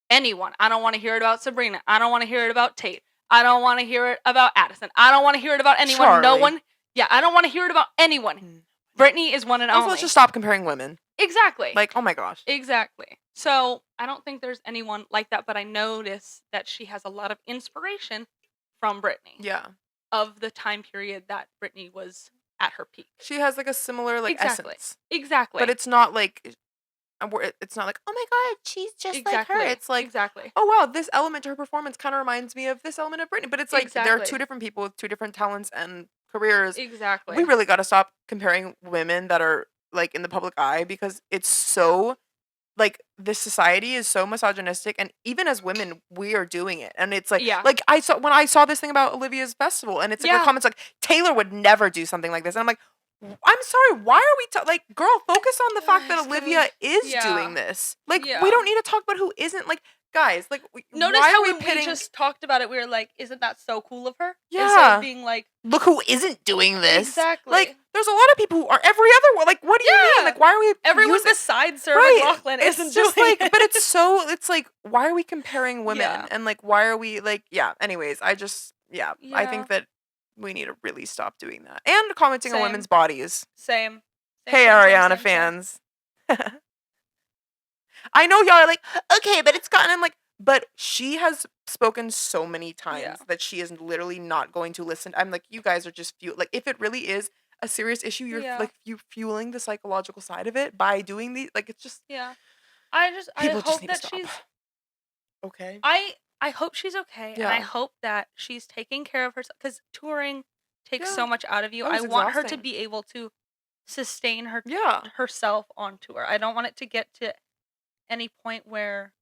anyone. I don't want to hear it about Sabrina. I don't want to hear it about Tate. I don't want to hear it about Addison. I don't want to hear it about anyone. Charlie. No one. Yeah, I don't want to hear it about anyone. Britney is one and only. Also, let's just stop comparing women. Exactly. Like, oh my gosh. Exactly. So, I don't think there's anyone like that, but I notice that she has a lot of inspiration from Britney. Yeah. Of the time period that Britney was at her peak. She has like a similar essence. Exactly. But it's not like oh my god, she's just like her. It's like oh wow, this element to her performance kind of reminds me of this element of Britney. But it's like there are two different people with two different talents and careers. Exactly. We really got to stop comparing women that are like in the public eye because it's so like this society is so misogynistic, and even as women we are doing it, and it's like like when I saw this thing about Olivia's festival, and it's like the comments like Taylor would never do something like this, and I'm like, I'm sorry, why are we like girl, focus on the fact that Olivia is doing this. Like we don't need to talk about who isn't. Like guys, like notice why how are we just talked about it, we were like, isn't that so cool of her? Yeah. Instead of being like, look who isn't doing this. Exactly. Like there's a lot of people who are every other one. Like what do you mean? Like why are we everyone besides Sarah McLachlan isn't just doing like it. But it's like why are we comparing women and like why are we like anyways, I just I think that we need to really stop doing that and commenting on women's bodies. Same. Hey Ariana fans. I know y'all are like, okay, but it's gotten. I'm like, but she has spoken so many times that she is literally not going to listen. I'm like, you guys are just like, if it really is a serious issue, you're like you fueling the psychological side of it by doing these. Like, it's just I hope that she's okay. I hope she's okay, and I hope that she's taking care of herself because touring takes so much out of you. I want her to be able to sustain herself on tour. I don't want it to get to any point where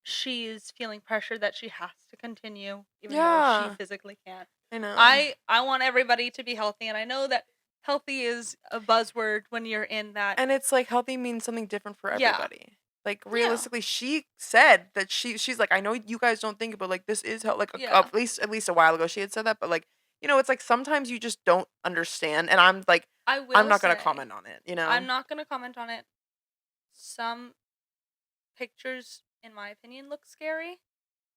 she is feeling pressure that she has to continue even though she physically can't. I know. I want everybody to be healthy, and I know that healthy is a buzzword when you're in that. And it's like healthy means something different for everybody. Like realistically, she said that she's like, I know you guys don't think it, but like this is how like at least a while ago she had said that, but like it's like sometimes you just don't understand, and I'm like I'm not gonna comment on it. I'm not gonna comment on it. Some pictures, in my opinion, look scary.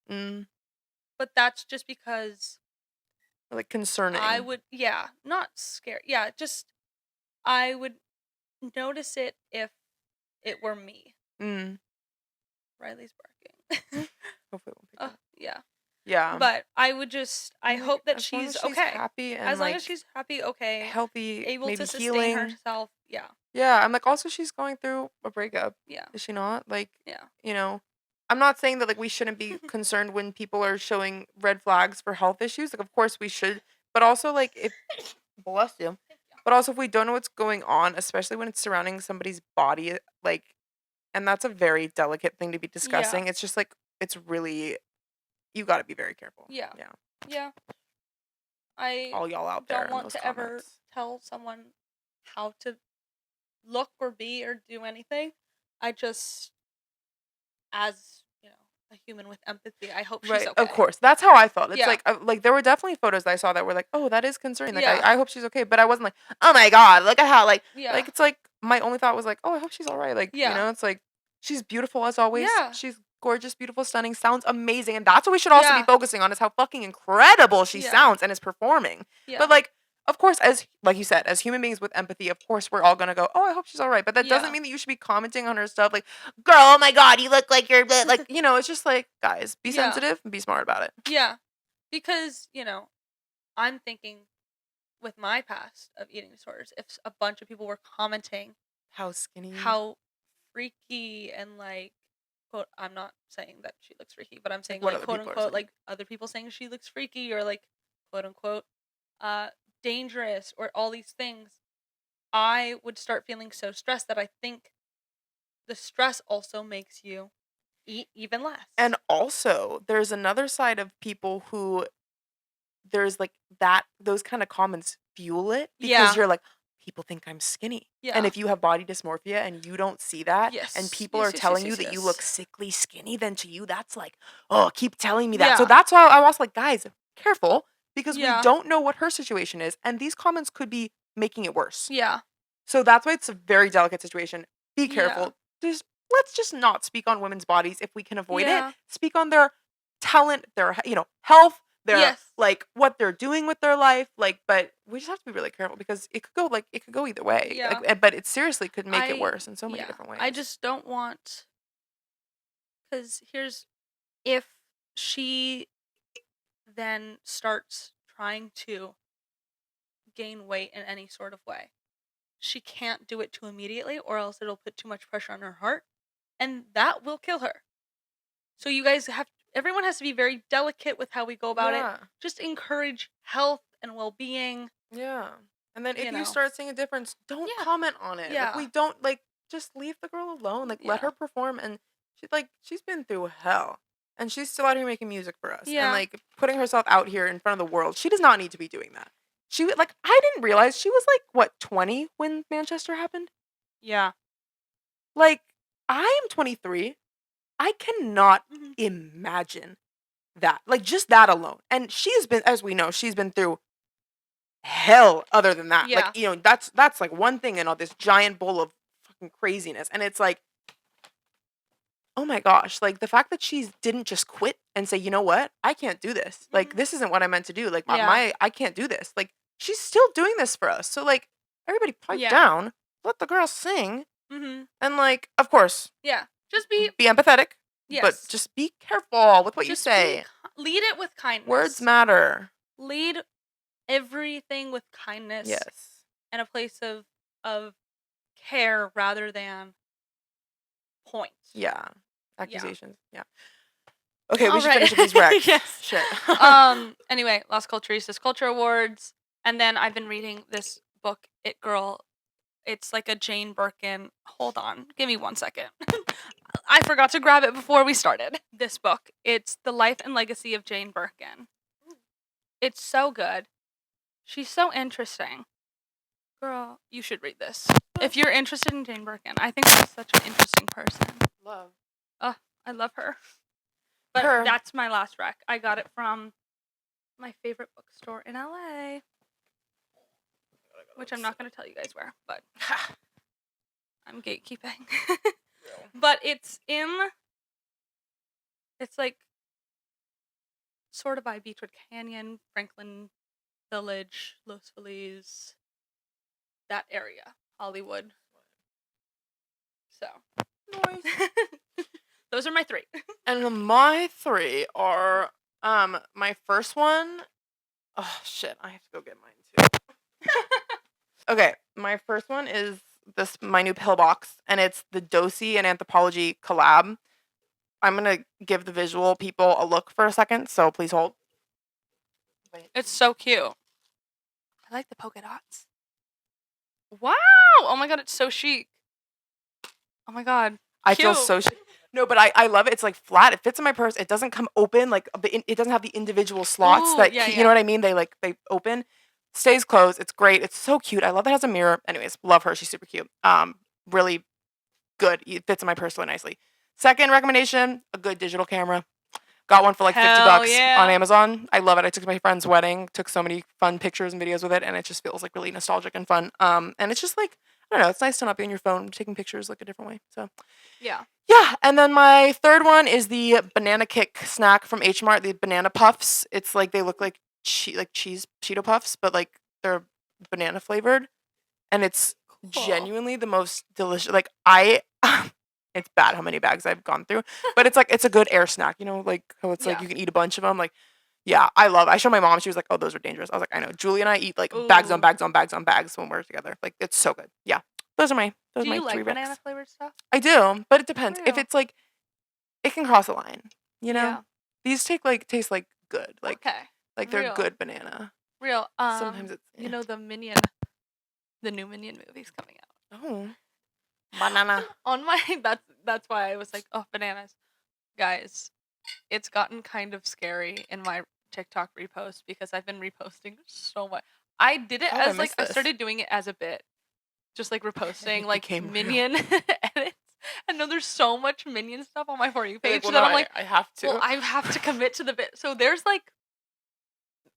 But that's just because like concerning. I would not scary. Yeah, just I would notice it if it were me. Riley's barking. Hopefully it won't pick up. Yeah. But I would just I hope that she's okay. Happy and as long like, as she's happy, okay. Healthy, able maybe to sustain healing herself. Yeah. Yeah, I'm like also she's going through a breakup. Yeah. Is she not? Like I'm not saying that like we shouldn't be concerned when people are showing red flags for health issues. Like of course we should, but also like if bless you. But also, if we don't know what's going on, especially when it's surrounding somebody's body, like, and that's a very delicate thing to be discussing. It's just like, it's really, you got to be very careful. Yeah. Yeah. Yeah. I All y'all out there don't want in those to comments. ever tell someone how to look or be or do anything. I just, as a human with empathy, I hope she's okay. Of course, that's how I felt. It's Yeah. like there were definitely photos that I saw that were like, oh, that is concerning. Like, Yeah. I hope she's okay, but I wasn't like, oh my god, look at how like Yeah. it's like my only thought was like, oh, I hope she's all right. Like, Yeah. it's like she's beautiful as always. Yeah. She's gorgeous, beautiful, stunning, sounds amazing, and that's what we should also be focusing on is how fucking incredible she sounds and is performing. Yeah. But like, of course, as like you said, as human beings with empathy, of course, we're all gonna go, oh, I hope she's all right. But that doesn't mean that you should be commenting on her stuff like, girl, oh my god, you look like you're like, it's just like, guys, be sensitive and be smart about it. Yeah, because I'm thinking with my past of eating disorders, if a bunch of people were commenting how skinny, how freaky, and like, quote, I'm not saying that she looks freaky, but I'm saying what like, quote unquote, like other people saying she looks freaky or like, quote unquote, dangerous or all these things, I would start feeling so stressed that I think the stress also makes you eat even less. And also, there's another side of people who there's like that those kind of comments fuel it because you're like, people think I'm skinny. Yeah. And if you have body dysmorphia and you don't see that and people are telling you that you look sickly skinny, then to you that's like, oh, keep telling me that. So that's why I was like, guys, careful because we don't know what her situation is and these comments could be making it worse. Yeah. So that's why it's a very delicate situation. Be careful. Let's just not speak on women's bodies if we can avoid it. Speak on their talent, their health, their like what they're doing with their life, like, but we just have to be really careful because it could go either way. Yeah. Like, but it seriously could make it worse in so many different ways. I just don't want, because if she then starts trying to gain weight in any sort of way, she can't do it too immediately or else it'll put too much pressure on her heart and that will kill her. So you guys everyone has to be very delicate with how we go about it. Just encourage health and well-being. Yeah. And then if you start seeing a difference, don't comment on it. Yeah. Like, we don't just leave the girl alone. Like, let her perform, and she's been through hell. And she's still out here making music for us. Yeah. And like putting herself out here in front of the world. She does not need to be doing that. I didn't realize she was like, what, 20 when Manchester happened? Yeah. Like, I am 23. I cannot imagine that. Like, just that alone. And she's been, as we know, she's been through hell other than that. Yeah. Like, that's like one thing in all this giant bowl of fucking craziness. And it's like, oh my gosh, like the fact that she didn't just quit and say, you know what, I can't do this. Like, this isn't what I meant to do. Like, I can't do this. Like, she's still doing this for us. So like, everybody pipe down, let the girl sing. And like, of course. Yeah. Just be empathetic. Yes. But just be careful with what you say. Lead it with kindness. Words matter. Lead everything with kindness. Yes. And a place of care rather than points. Yeah. Accusations. Yeah. Okay, we should finish with these recs. Yes. Shit. Anyway, Las Culturistas Culture Awards. And then I've been reading this book, It Girl. It's like a Jane Birkin. Hold on. Give me 1 second. I forgot to grab it before we started. This book. It's The Life and Legacy of Jane Birkin. It's so good. She's so interesting. Girl, you should read this. If you're interested in Jane Birkin, I think she's such an interesting person. Love. I love her. But that's my last rec. I got it from my favorite bookstore in LA. Which I'm not going to tell you guys where, but I'm gatekeeping. But it's like sort of by Beechwood Canyon, Franklin Village, Los Feliz, that area, Hollywood. So. Nice. Those are my 3. And my 3 are, my first one, oh shit, I have to go get mine too. Okay, my first one is my new pill box, and it's the Dosey and Anthropology collab. I'm gonna give the visual people a look for a second, so please hold. It's so cute. I like the polka dots. Wow! Oh my god, it's so chic. Oh my god. I Cute. feel so no, but I love it. It's like flat. It fits in my purse. It doesn't come open. Like it doesn't have the individual slots Ooh, that yeah, you know what I mean. They open. Stays closed. It's great. It's so cute. I love that it has a mirror. Anyways, love her. She's super cute. Really good. It fits in my purse really nicely. Second recommendation: a good digital camera. Got one for like $50 yeah. on Amazon. I love it. I took my friend's wedding. Took so many fun pictures and videos with it, and it just feels like really nostalgic and fun. And it's just like I don't know. It's nice to not be on your phone taking pictures like a different way. So. Yeah. Yeah, and then my third one is the banana kick snack from H Mart, the banana puffs. It's like they look like cheese Cheeto puffs, but like they're banana flavored, and it's genuinely the most delicious. Like it's bad how many bags I've gone through, but it's a good air snack. You know, like how it's like you can eat a bunch of them. Like, yeah, I love. I showed my mom. She was like, "Oh, those are dangerous." I was like, "I know." Julie and I eat like bags on bags on bags on bags when we're together. Like it's so good. Yeah, those are my Do you three like banana recs. flavored stuff? I do, but it depends. If Real. it's like, it can cross a line, you know? Yeah. These taste like good. Like, Okay. like they're Real. good banana. Real. Sometimes it's you know the new Minion movie's coming out. Oh. Banana. On my that's why I was like, oh, bananas. Guys, it's gotten kind of scary in my TikTok repost because I've been reposting so much. I did it as like I started doing it as a bit. Just like reposting like Minion edits. I know there's so much Minion stuff on my For You page that I'm like, I have to. well, I have to commit to the bit. So there's like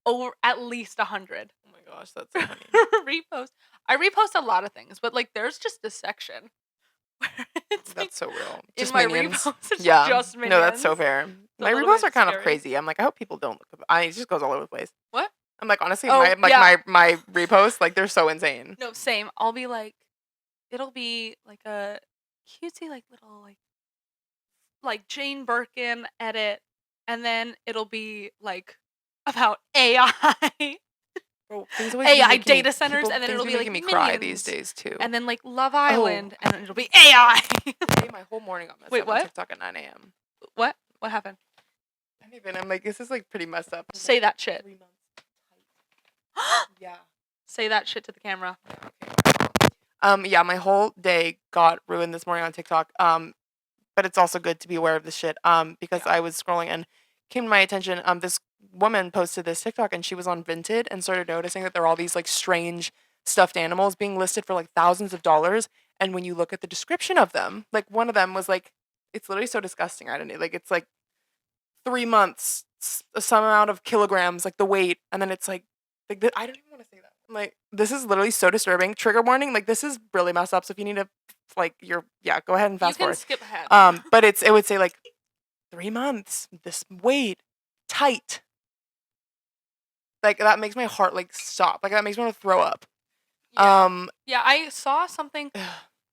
over at least 100. Oh my gosh, that's so funny. Repost. I repost a lot of things, but like there's just a section where it's that's like, so real. in Just my Minions. repost, it's Yeah. just Minions. No, that's so fair. My reposts are kind of crazy. I'm like, I hope people don't look up. It just goes all over the place. What? I'm like, honestly, my reposts, like they're so insane. No, same. I'll be like, it'll be like a cutesy like little like Jane Birkin edit, and then it'll be like about AI. Bro, AI data centers, and then it'll be like making me Minions, cry these days too. and then like Love Island, and then it'll be AI. My whole morning got messed Wait, up what? on TikTok at 9 a.m. What? What happened? I'm like, this is like pretty messed up. Say that shit. 3 months. Yeah. Say that shit to the camera. Yeah, my whole day got ruined this morning on TikTok. But it's also good to be aware of this shit. Because I was scrolling and came to my attention. This woman posted this TikTok and she was on Vinted and started noticing that there are all these like strange stuffed animals being listed for like thousands of dollars. And when you look at the description of them, like one of them was like, it's literally so disgusting. I don't know. Like it's like 3 months, some amount of kilograms, like the weight, and then it's like I don't even want to say that. I'm like, this is literally so disturbing. Trigger warning. Like this is really messed up. So if you need to, like, go ahead and fast forward. You can skip ahead. But it would say like 3 months, this weight, tight. Like that makes my heart like stop. Like that makes me want to throw up. Yeah. Yeah, I saw something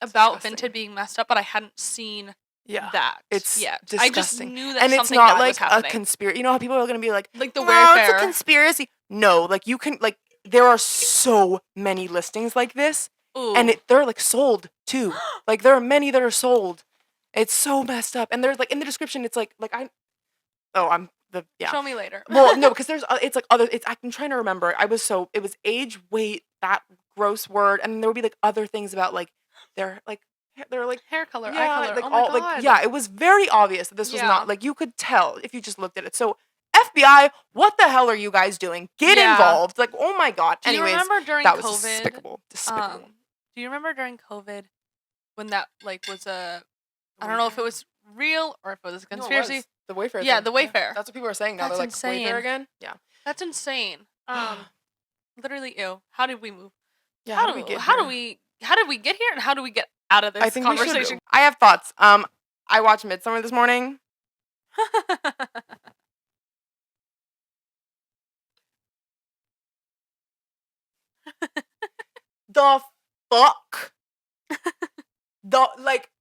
about disgusting. Vinted being messed up, but I hadn't seen that. It's disgusting. I just knew that and something it's not bad like was happening. a conspiracy. You know how people are gonna be like the no, Wayfair. it's a conspiracy. No, like you can like there are so many listings like this. Ooh. And they're like sold too. Like there are many that are sold. It's so messed up. And there's like in the description, it's like Show me later. Well, no, because there's it's like other. I'm trying to remember. It was age, weight, that gross word, and there would be like other things about like they're like hair color, yeah, eye color. like oh my all God. like yeah. It was very obvious that this was not like you could tell if you just looked at it. So FBI, what the hell are you guys doing? Get involved! Like oh my God. Do you remember during that COVID? Was despicable. Despicable. Do you remember during COVID when that like was a I don't know if it was real or if it was a conspiracy. No, it was. The Wayfair. Yeah, thing. the Wayfair. Yeah. That's what people are saying now. That's They're like insane. Wayfair again. Yeah. That's insane. Literally, ew. How did we move? Yeah. How did we get here, and how do we get out of this conversation? I have thoughts. I watched Midsommar this morning. The fuck?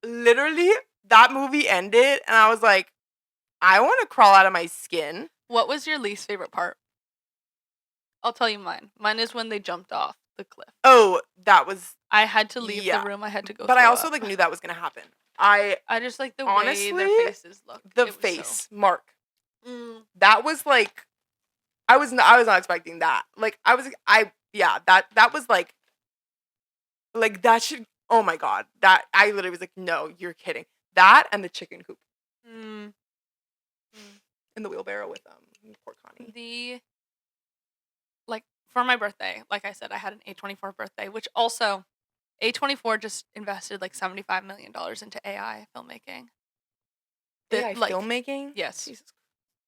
Literally, that movie ended, and I was like, I want to crawl out of my skin. What was your least favorite part? I'll tell you mine. Mine is when they jumped off the cliff. Oh, that was... I had to leave the room. I had to go. But I also knew that was gonna happen. I just like the honestly, way their faces look. The face, Mark. That was like, I was not expecting that. Like that was like Like, that should, oh my God. That, I literally was like, no, you're kidding. That and the chicken coop. Mm. In the wheelbarrow with poor Connie. Like, for my birthday, like I said, I had an A24 birthday, which also, A24 just invested like $75 million into AI filmmaking. AI filmmaking? Yes. Jesus.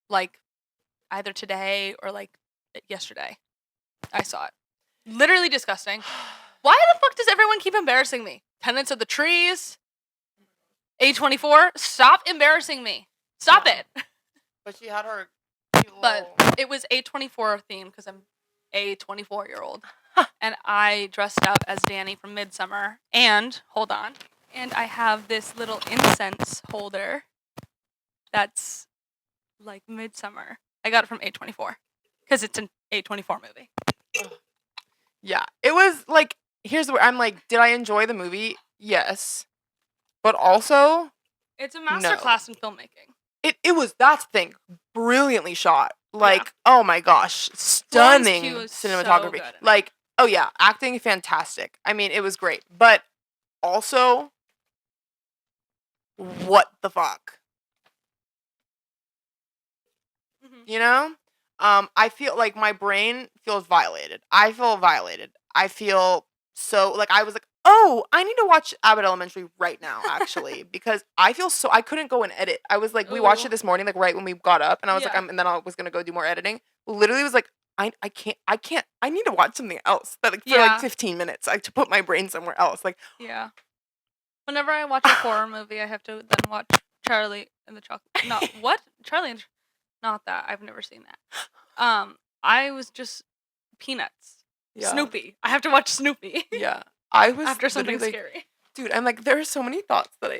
Like, either today or like yesterday. I saw it. Literally disgusting. Why the fuck does everyone keep embarrassing me? Tenants of the Trees, A24. Stop embarrassing me. Stop it. But she had her. But it was A24 themed because I'm a 24-year-old, and I dressed up as Danny from Midsommar. And hold on, and I have this little incense holder. That's like Midsommar. I got it from A24 because it's an A24 movie. Yeah, it was like, here's where I'm like, did I enjoy the movie? Yes, but also it's a masterclass in filmmaking. It was, that's the thing, brilliantly shot. Like, oh my gosh, stunning cinematography. So like, oh yeah, acting fantastic. I mean, it was great, but also, what the fuck? You know? I feel like my brain feels violated. I feel violated. I feel so, like, I was like, oh, I need to watch Abbott Elementary right now, actually, because I feel so, I couldn't go and edit. I was like, we watched it this morning, like, right when we got up, and I was like, and then I was gonna go do more editing. Literally was like, I can't, I need to watch something else, that, like, for, like, 15 minutes, like, to put my brain somewhere else, like. Yeah. Whenever I watch a horror movie, I have to then watch Charlie and the Chocolate, Charlie and not that. I've never seen that. I was just Peanuts. Yeah. Snoopy. I have to watch Snoopy. Yeah. I was after something like, scary. Dude, I'm like, there are so many thoughts that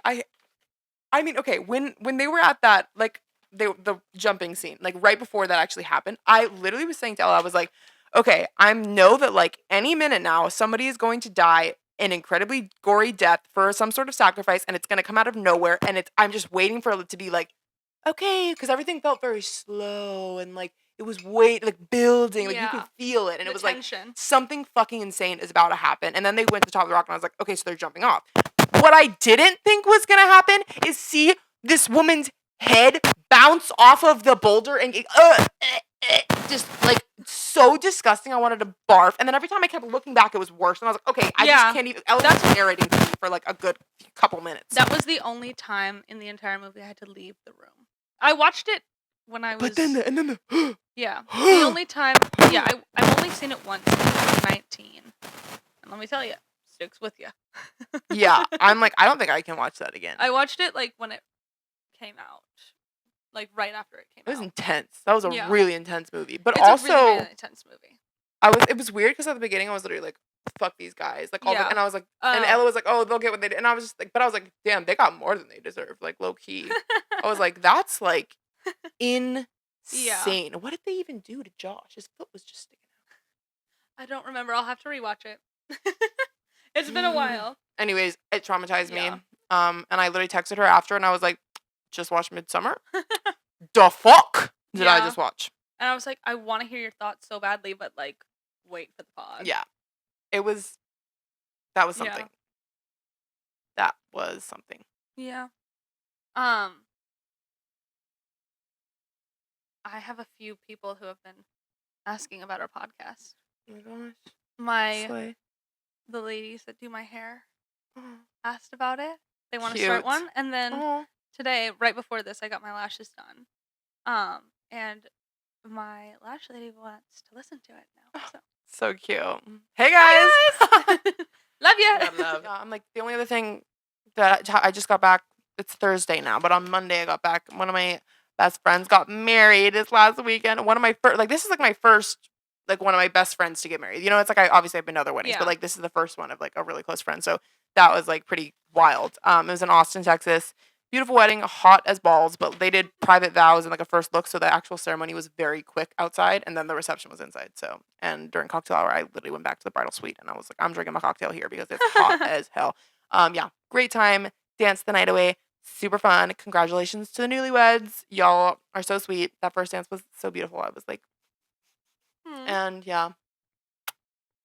I mean, okay, when they were at that, like, the jumping scene, like, right before that actually happened, I literally was saying to Ella, I was like, okay, I know that, like, any minute now, somebody is going to die an incredibly gory death for some sort of sacrifice, and it's going to come out of nowhere, and I'm just waiting for it to be like, okay, because everything felt very slow, and, like, it was building, like, you could feel it, and it was tension. Like, something fucking insane is about to happen, and then they went to the top of the rock, and I was like, okay, so they're jumping off. What I didn't think was gonna happen is see this woman's head bounce off of the boulder and just, like, so disgusting. I wanted to barf, and then every time I kept looking back, it was worse, and I was like, okay, I just can't even. Ella was narrating to me for, like, a good couple minutes. That was the only time in the entire movie I had to leave the room. I watched it when I was. But then the yeah, the only time. Yeah, I've only seen it once. I was 19, and let me tell you, sticks with you. Yeah, I'm like, I don't think I can watch that again. I watched it like when it came out, like right after it came out. It was intense. That was a really intense movie, but it's also a really, really intense movie. It was weird because at the beginning I was literally like, fuck these guys, like, all and I was like, and Ella was like, oh, they'll get what they did, and I was just like, but I was like, damn, they got more than they deserved, like, low key. I was like, that's like insane. Yeah. What did they even do to Josh? His foot was just sticking out. I don't remember. I'll have to rewatch it. It's been a while. Anyways, it traumatized me. And I literally texted her after, and I was like, just watch Midsommar. The fuck did I just watch? And I was like, I want to hear your thoughts so badly, but, like, wait for the pod. Yeah. That was something. Yeah. That was something. Yeah. I have a few people who have been asking about our podcast. Oh my gosh. The ladies that do my hair asked about it. They want to start one. And then today, right before this, I got my lashes done. And my lash lady wants to listen to it now. So cute. Hey guys. Hi guys. Love you. Love. Yeah, I'm like, the only other thing that I just got back, it's Thursday now, but on Monday I got back. One of my best friends got married this last weekend. One of my first, like, this is like my first, like, one of my best friends to get married. You know, it's like, obviously I've been to other weddings, but, like, this is the first one of, like, a really close friend. So that was, like, pretty wild. It was in Austin, Texas. Beautiful wedding, hot as balls, but they did private vows and, like, a first look, so the actual ceremony was very quick outside, and then the reception was inside. So, and during cocktail hour, I literally went back to the bridal suite, and I was like, I'm drinking my cocktail here because it's hot as hell. Yeah, great time, danced the night away, super fun. Congratulations to the newlyweds. Y'all are so sweet. That first dance was so beautiful. I was like, and yeah,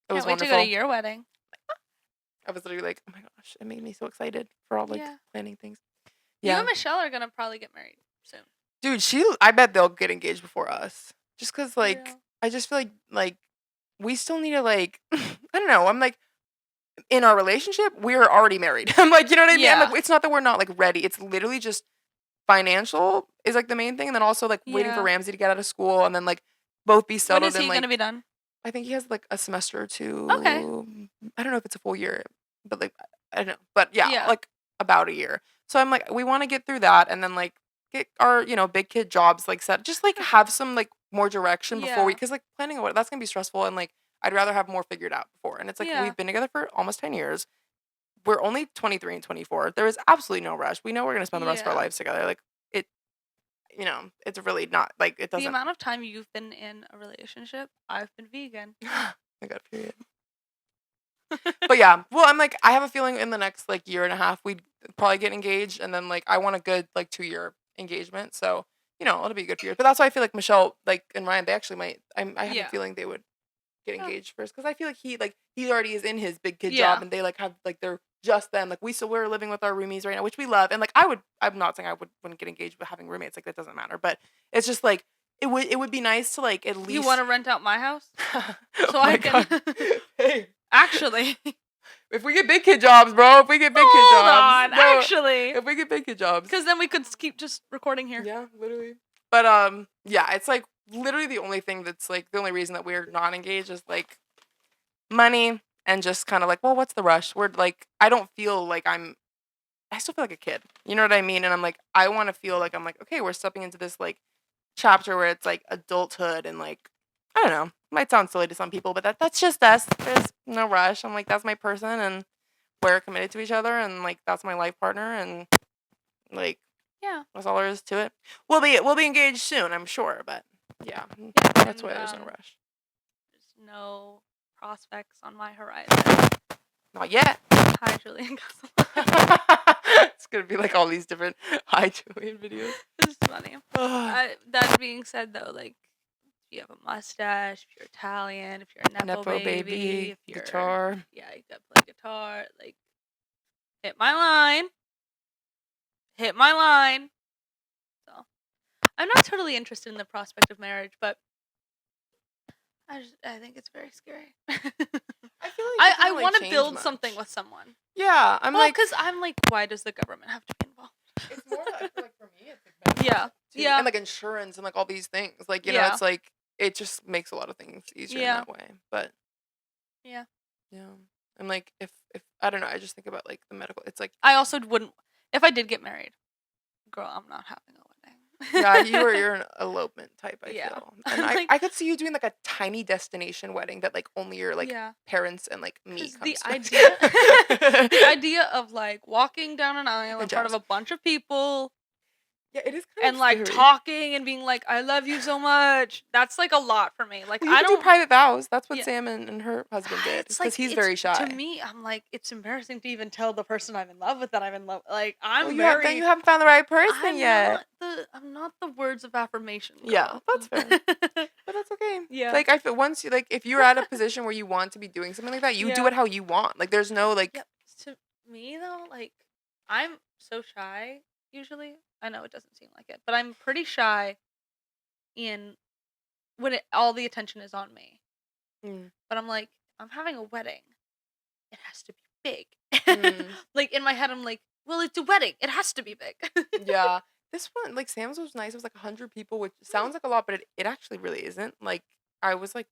it was wonderful. Can't wait to go to your wedding. I was literally like, oh my gosh, it made me so excited for all like planning things. Yeah. You and Michelle are gonna probably get married soon. Dude, I bet they'll get engaged before us. Just cause like I just feel like we still need to like I don't know. I'm like in our relationship, we're already married. I'm like, you know what I mean? I'm like, it's not that we're not like ready. It's literally just financial is like the main thing, and then also like waiting for Ramsey to get out of school, and then like both be settled. When is he gonna be done? I think he has like a semester or 2. Okay. I don't know if it's a full year, but like I don't know. But yeah, like about a year. So I'm like, we want to get through that, and then like get our big kid jobs like set. Just like have some like more direction before because like planning that's gonna be stressful, and like I'd rather have more figured out before. And it's like we've been together for almost 10 years. We're only 23 and 24. There is absolutely no rush. We know we're gonna spend the rest of our lives together. Like it, it's really not like it doesn't. The amount of time you've been in a relationship, I've been vegan. I got a period. But yeah, well, I'm like, I have a feeling in the next like year and a half we'd probably get engaged, and then like I want a good like 2-year engagement. So it'll be a good period. But that's why I feel like Michelle and Ryan, they actually might. I have a feeling they would get engaged first because I feel like he already is in his big kid job, and they like have like they're just them. Like we're living with our roomies right now, which we love, and like I'm not saying wouldn't get engaged with having roommates, like that doesn't matter, but it's just like it would be nice to like at least. You want to rent out my house so I can hey actually. If we get big kid jobs, bro. If we get big kid jobs. Hold on, actually. If we get big kid jobs. Because then we could keep just recording here. Yeah, literally. But yeah, it's like literally the only thing that's like the only reason that we're not engaged is like money and just kind of like, well, what's the rush? We're like, I don't feel like I still feel like a kid. You know what I mean? And I'm like, I want to feel like I'm like, okay, we're stepping into this like chapter where it's like adulthood and like, I don't know. Might sound silly to some people, but that's just us. There's no rush. I'm like, that's my person, and we're committed to each other, and like that's my life partner, and like that's all there is to it. We'll be engaged soon, I'm sure, but yeah that's why there's no rush. There's no prospects on my horizon. Not yet. Hi, Julian. It's gonna be like all these different Hi Julian videos. This is funny. That being said, though, like. If you have a mustache, if you're Italian, if you're a Nepo baby, if you're guitar. Yeah, you gotta play guitar. Like, hit my line. So, I'm not totally interested in the prospect of marriage, but I think it's very scary. I feel like I want to build something with someone. Yeah, because I'm like, why does the government have to be involved? It's more I feel like for me, it's like benefits too. And like insurance and like all these things, like it's like. It just makes a lot of things easier in that way. But yeah. And like if I don't know, I just think about like the medical. It's like I also wouldn't if I did get married. Girl, I'm not having a wedding. Yeah, you're an elopement type, I feel. And like, I could see you doing like a tiny destination wedding that like only your like parents and like me comes the idea of like walking down an aisle in front of a bunch of people. Yeah, it is kind of like scary. Talking and being like, I love you so much. That's like a lot for me. Like, I don't do private vows. That's what Sam and her husband did. Because like, he's very shy. To me, I'm like, it's embarrassing to even tell the person I'm in love with that I'm in love. Like, you haven't found the right person yet. I'm not the words of affirmation. Girl. Yeah, that's fair. But that's okay. Yeah. Like, I feel once you if you're at a position where you want to be doing something like that, you do it how you want. Like, there's no like. Yeah. To me though, like, I'm so shy usually. I know it doesn't seem like it, but I'm pretty shy when all the attention is on me. But I'm like, I'm having a wedding. It has to be big. Like in my head, I'm like, well, it's a wedding. It has to be big. Yeah. This one, like Sam's was nice. It was like 100 people, which sounds like a lot, but it actually really isn't. Like I was like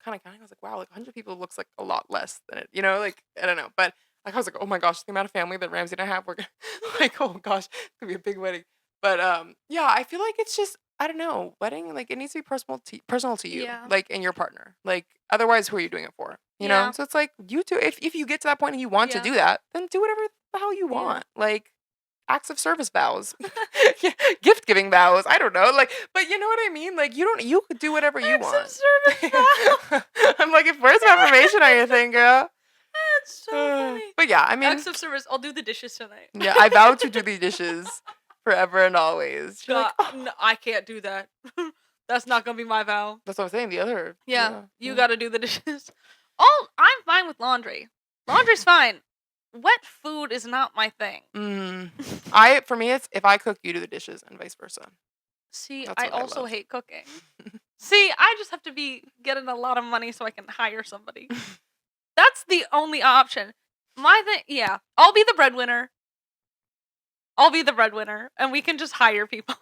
kind of counting. I was like, wow, like 100 people looks like a lot less than it. Like I don't know, but. Like I was like, oh my gosh, the amount of family that Ramsey and I have, we're gonna, like, oh gosh, it's gonna be a big wedding. But yeah, I feel like it's just I don't know, wedding like it needs to be personal to you, like and your partner. Like otherwise, who are you doing it for? You know? So it's like you do if you get to that point and you want to do that, then do whatever the hell you want. Like acts of service vows, gift giving vows. I don't know, like, but you know what I mean. Like you could do whatever you want. Acts of service vows. I'm like, if words of affirmation are your thing, girl. That's so funny. But yeah, I mean, acts of service. I'll do the dishes tonight. Yeah, I vow to do the dishes forever and always. No, I can't do that. That's not gonna be my vow. That's what I'm saying. The other. You gotta do the dishes. I'm fine with laundry. Laundry's fine. wet food is not my thing. For me, it's if I cook, you do the dishes, and vice versa. See, That's I what I also love. hate cooking. See, I just have to be getting a lot of money so I can hire somebody. That's the only option. My thing, yeah, I'll be the breadwinner. And we can just hire people.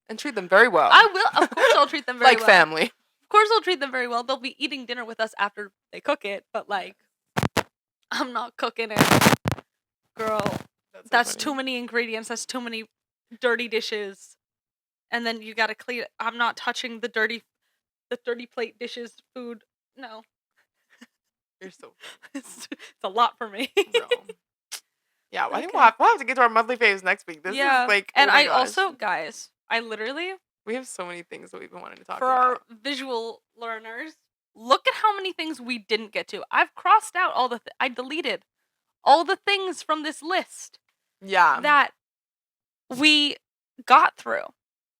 And treat them very well. I will. Of course, I'll treat them very well. Like family. Of course, I'll treat them very well. They'll be eating dinner with us after they cook it, but like, I'm not cooking it. Girl, that's too many ingredients. That's too many dirty dishes. And then you gotta clean it. I'm not touching the dirty plate dishes, food. No. You're so it's a lot for me. Bro. Yeah, well, I think we'll have to get to our monthly faves next week. This is like, and I also, guys, we have so many things that we've been wanting to talk for about. our visual learners, look at how many things we didn't get to. I've crossed out all I deleted all the things from this list. Yeah. That we got through.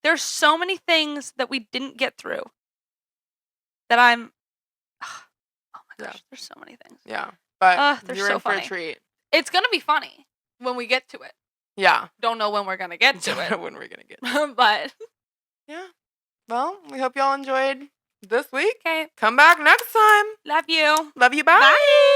There's so many things that we didn't get through that I'm, oh my gosh, there's so many things. Yeah. But they're you're so in funny. for a treat. It's going to be funny when we get to it. Yeah. Don't know when we're going to get to it. When we're going to get to it. But. Yeah. Well, we hope y'all enjoyed this week. Okay. Come back next time. Love you. Love you. Bye. Bye.